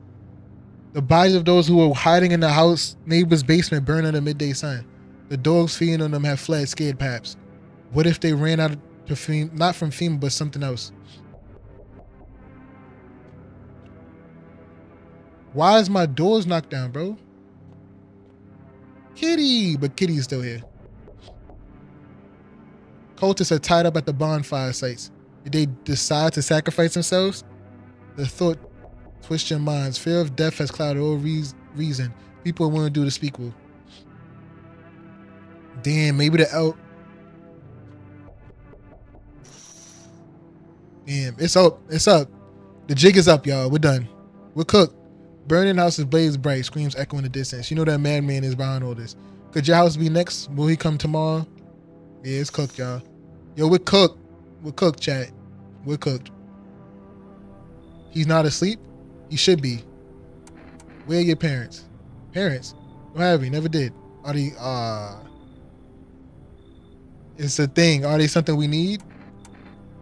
A: The bodies of those who were hiding in the house neighbor's basement burned in the midday sun. The dogs feeding on them have fled, scared perhaps. What if they ran out to FEMA, not from FEMA, but something else? Why is my doors knocked down, bro? Kitty, but Kitty's still here. Cultists are tied up at the bonfire sites. Did they decide to sacrifice themselves? The thought twists your minds. Fear of death has clouded all reason. People are willing to do the speakable. Damn, maybe the elk. Damn, it's up. It's up. The jig is up, y'all. We're done. We're cooked. Burning houses blaze bright, screams echo in the distance. You know that madman is behind all this. Could your house be next? Will he come tomorrow? Yeah, it's cooked, y'all. Yo, we're cooked. We're cooked, chat. We're cooked. He's not asleep? He should be. Where are your parents? Parents? Don't have me. Never did. Are they, it's a thing. Are they something we need?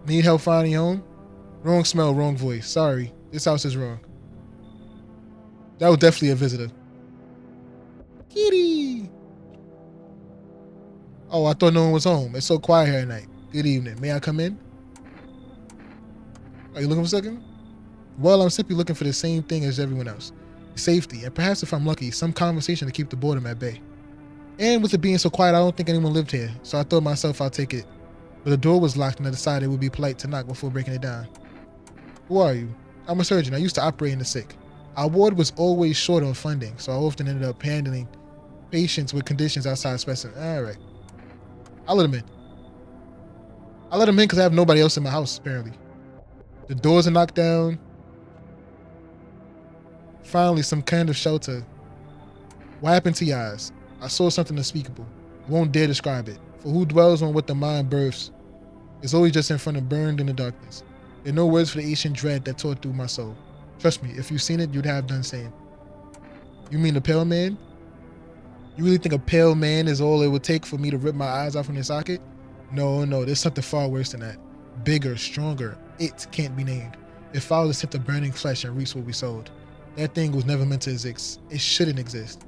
A: Need help finding a home? Wrong smell, wrong voice. Sorry. This house is wrong. That was definitely a visitor. Kitty! Oh, I thought no one was home. It's so quiet here at night. Good evening. May I come in? Are you looking for something? Well, I'm simply looking for the same thing as everyone else. Safety, and perhaps if I'm lucky, some conversation to keep the boredom at bay. And with it being so quiet, I don't think anyone lived here, so I thought myself I'll take it. But the door was locked and I decided it would be polite to knock before breaking it down. Who are you? I'm a surgeon. I used to operate in the sick. Our ward was always short on funding, so I often ended up handling patients with conditions outside specimen. Alright. I'll let him in. I let him in because I have nobody else in my house, apparently. The doors are knocked down. Finally, some kind of shelter. What happened to your eyes? I saw something unspeakable. I won't dare describe it. For who dwells on what the mind births is always just in front of burned in the darkness. There are no words for the ancient dread that tore through my soul. Trust me, if you've seen it, you'd have done same. You mean the pale man? You really think a pale man is all it would take for me to rip my eyes out from their socket? No, there's something far worse than that. Bigger, stronger. It can't be named. It follows the scent of burning flesh and reaps what we sold. That thing was never meant to exist. It shouldn't exist.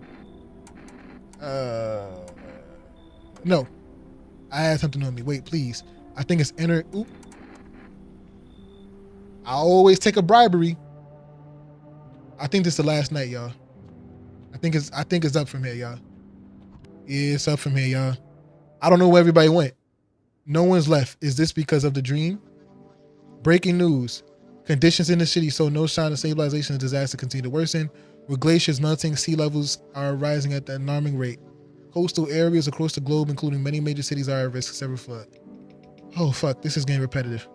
A: No. I had something on me. Wait, please. I think it's inner. Oop. I always take a bribery. I think this is the last night, y'all. I think it's up from here, y'all. Yeah, it's up from here, y'all. I don't know where everybody went. No one's left. Is this because of the dream? Breaking news. Conditions in the city show no sign of stabilization and disaster continue to worsen. With glaciers melting, sea levels are rising at an alarming rate. Coastal areas across the globe, including many major cities, are at risk of severe flood. Oh, fuck. This is getting repetitive.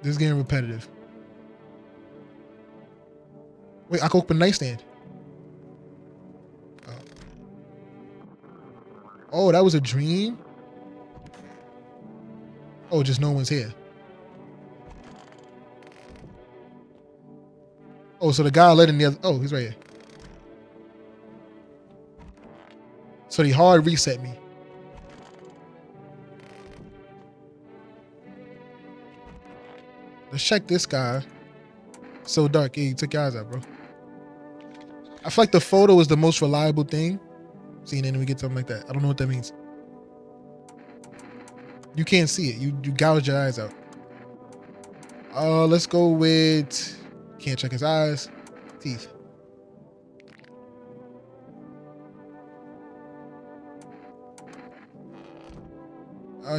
A: This is getting repetitive. Wait, I can open the nightstand. Oh, that was a dream? Oh, just no one's here. Oh, so the guy let in the other. Oh, he's right here. So he hard reset me. Let's check this guy. So dark. Yeah, you took your eyes out, bro. I feel like the photo is the most reliable thing. Seeing it and we get something like that. I don't know what that means. You can't see it. You gouge your eyes out. Let's go with, can't check his eyes, teeth.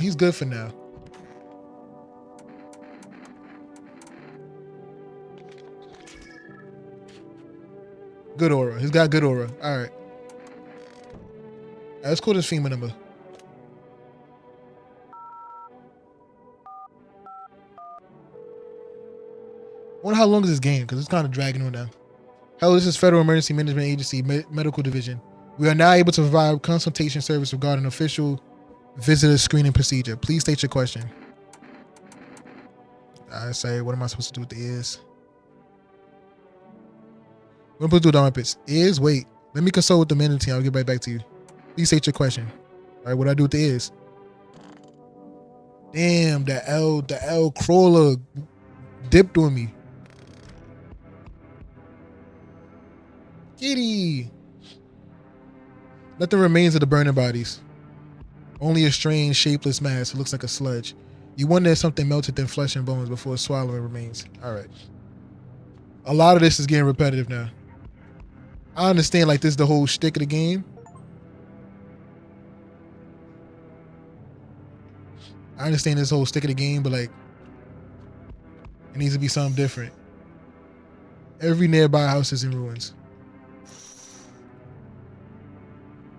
A: He's good for now. Good aura. He's got good aura. All right. Let's call this FEMA number. I wonder how long is this game, because it's kind of dragging on now. Hello, this is Federal Emergency Management Agency Medical Division. We are now able to provide consultation service regarding official visitor screening procedure. Please state your question. I say, what am I supposed to do with the ears? What am I supposed to do with the armpits? Ears? Wait. Let me consult with the management team. I'll get right back to you. Please state your question. All right, what do I do with the ears? Damn, the L crawler dipped on me. Kitty. Nothing remains of the burning bodies. Only a strange, shapeless mass. It looks like a sludge. You wonder if something melted in flesh and bones before swallowing remains. All right. A lot of this is getting repetitive now. I understand, like, this is the whole shtick of the game. I understand this whole stick of the game, but, like, it needs to be something different. Every nearby house is in ruins.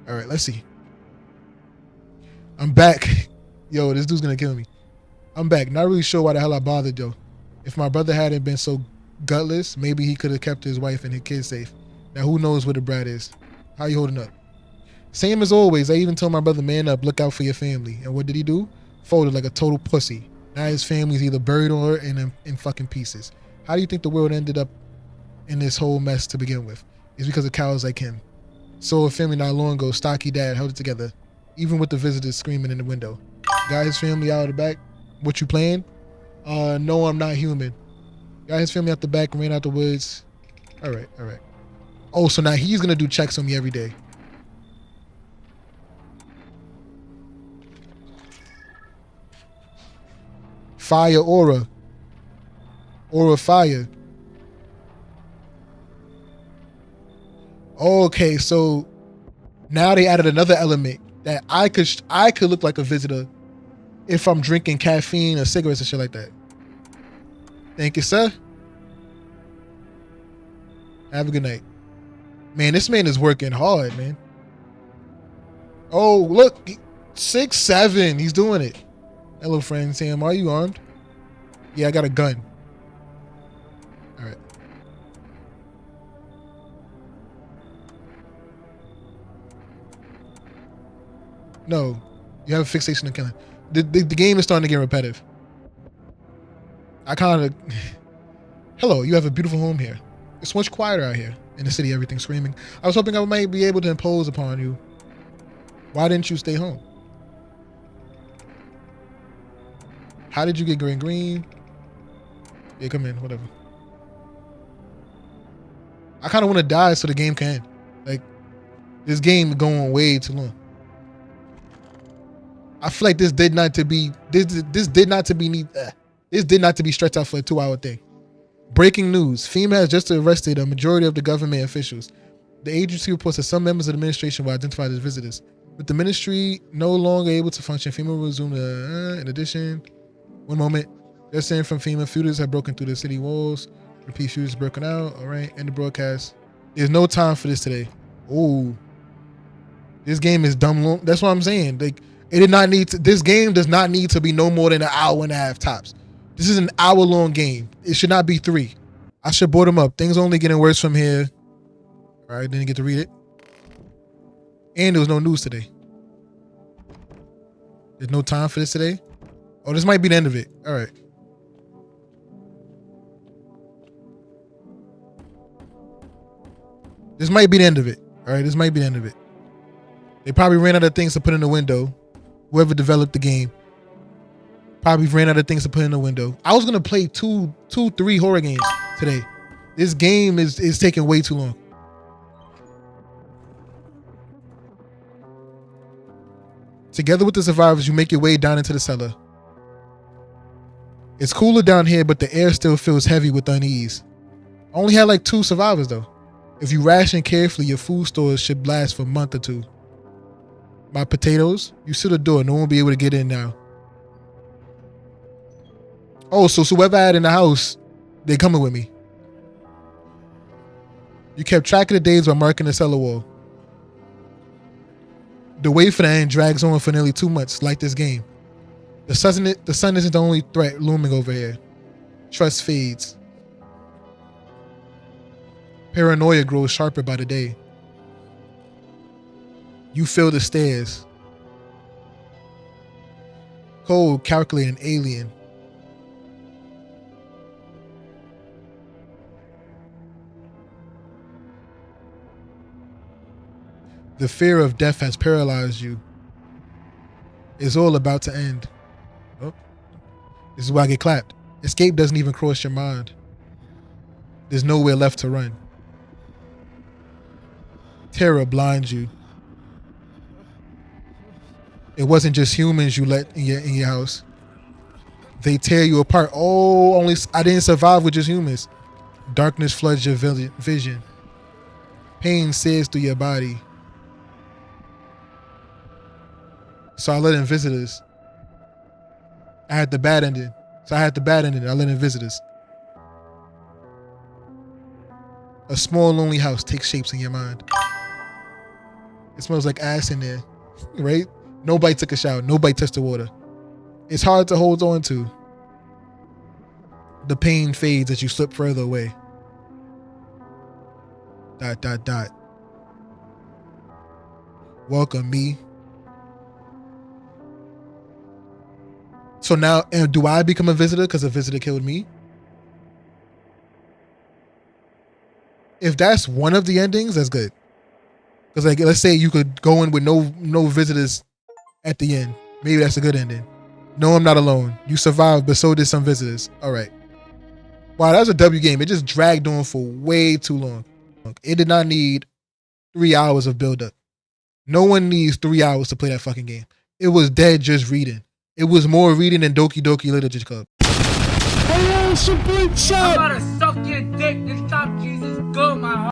A: All right, let's see. I'm back. Yo, this dude's gonna kill me. I'm back. Not really sure why the hell I bothered, yo. If my brother hadn't been so gutless, maybe he could have kept his wife and his kids safe. Now, who knows where the brat is? How you holding up? Same as always. I even told my brother, man up, look out for your family. And what did he do? Folded like a total pussy. Now his family's either buried or in fucking pieces. How do you think the world ended up in this whole mess to begin with? It's because of cowards like him. So a family not long ago, stocky dad held it together, even with the visitors screaming in the window. Got his family out of the back. What you playing? No, I'm not human. Got his family out the back, ran out the woods. All right. Oh, so now he's gonna do checks on me every day. Fire aura. Aura fire. Okay, so now they added another element that I could look like a visitor if I'm drinking caffeine or cigarettes and shit like that. Thank you, sir. Have a good night. Man, this man is working hard, man. Oh, look. 6'7". He's doing it. Hello, friend Sam. Are you armed? Yeah, I got a gun. All right. No. You have a fixation on killing. The game is starting to get repetitive. I kind of... Hello, you have a beautiful home here. It's much quieter out here. In the city, everything's screaming. I was hoping I might be able to impose upon you. Why didn't you stay home? How did you get green? Yeah, come in, whatever. I kind of want to die so the game can end. Like, this game going way too long. I feel like this did not to be stretched out for a 2-hour thing. Breaking news. FEMA has just arrested a majority of the government officials. The agency reports that some members of the administration were identified as visitors. With the ministry no longer able to function, FEMA will resume in addition. One moment. They're saying from FEMA, shooters have broken through the city walls. Repeat, shooters broken out. All right. End the broadcast. There's no time for this today. Oh. This game is dumb long. That's what I'm saying. Like, it did not need to, this game does not need to be no more than an hour and a half tops. This is an hour-long game. It should not be 3. I should board them up. Things only getting worse from here. All right, didn't get to read it. And there was no news today. There's no time for this today. Oh, this might be the end of it. All right. This might be the end of it. All right, this might be the end of it. They probably ran out of things to put in the window. Whoever developed the game probably ran out of things to put in the window. I was gonna play 3 horror games today. This game is taking way too long. Together with the survivors, you make your way down into the cellar. It's cooler down here, but the air still feels heavy with unease. I only had like 2 survivors though. If you ration carefully, your food stores should last for a month or 2. My potatoes, you seal the door. No one will be able to get in now. Oh, so whoever I had in the house, they coming with me. You kept track of the days by marking the cellar wall. The wait for the end drags on for nearly 2 months, like this game. The sun isn't the only threat looming over here. Trust fades. Paranoia grows sharper by the day. You feel the stares. Cold, calculating, alien. The fear of death has paralyzed you. It's all about to end. Oh, this is why I get clapped. Escape doesn't even cross your mind. There's nowhere left to run. Terror blinds you. It wasn't just humans you let in your house. They tear you apart. Oh, I didn't survive with just humans. Darkness floods your vision. Pain sears through your body. So I let in visitors. I had the bad ending. I let in visitors. A small lonely house takes shapes in your mind. It smells like ass in there, right? Nobody took a shower. Nobody touched the water. It's hard to hold on to. The pain fades as you slip further away. ... Welcome me. So now, do I become a visitor because a visitor killed me? If that's one of the endings, that's good. Because like, let's say you could go in with no visitors at the end. Maybe that's a good ending. No, I'm not alone. You survived, but so did some visitors. All right. Wow, that was a W game. It just dragged on for way too long. It did not need 3 hours of build-up. No one needs 3 hours to play that fucking game. It was dead just reading. It was more reading than Doki Doki Literature Club.
B: Hey, yo, it's your boy Chop. I'm about to suck your dick and stop Jesus good, my heart.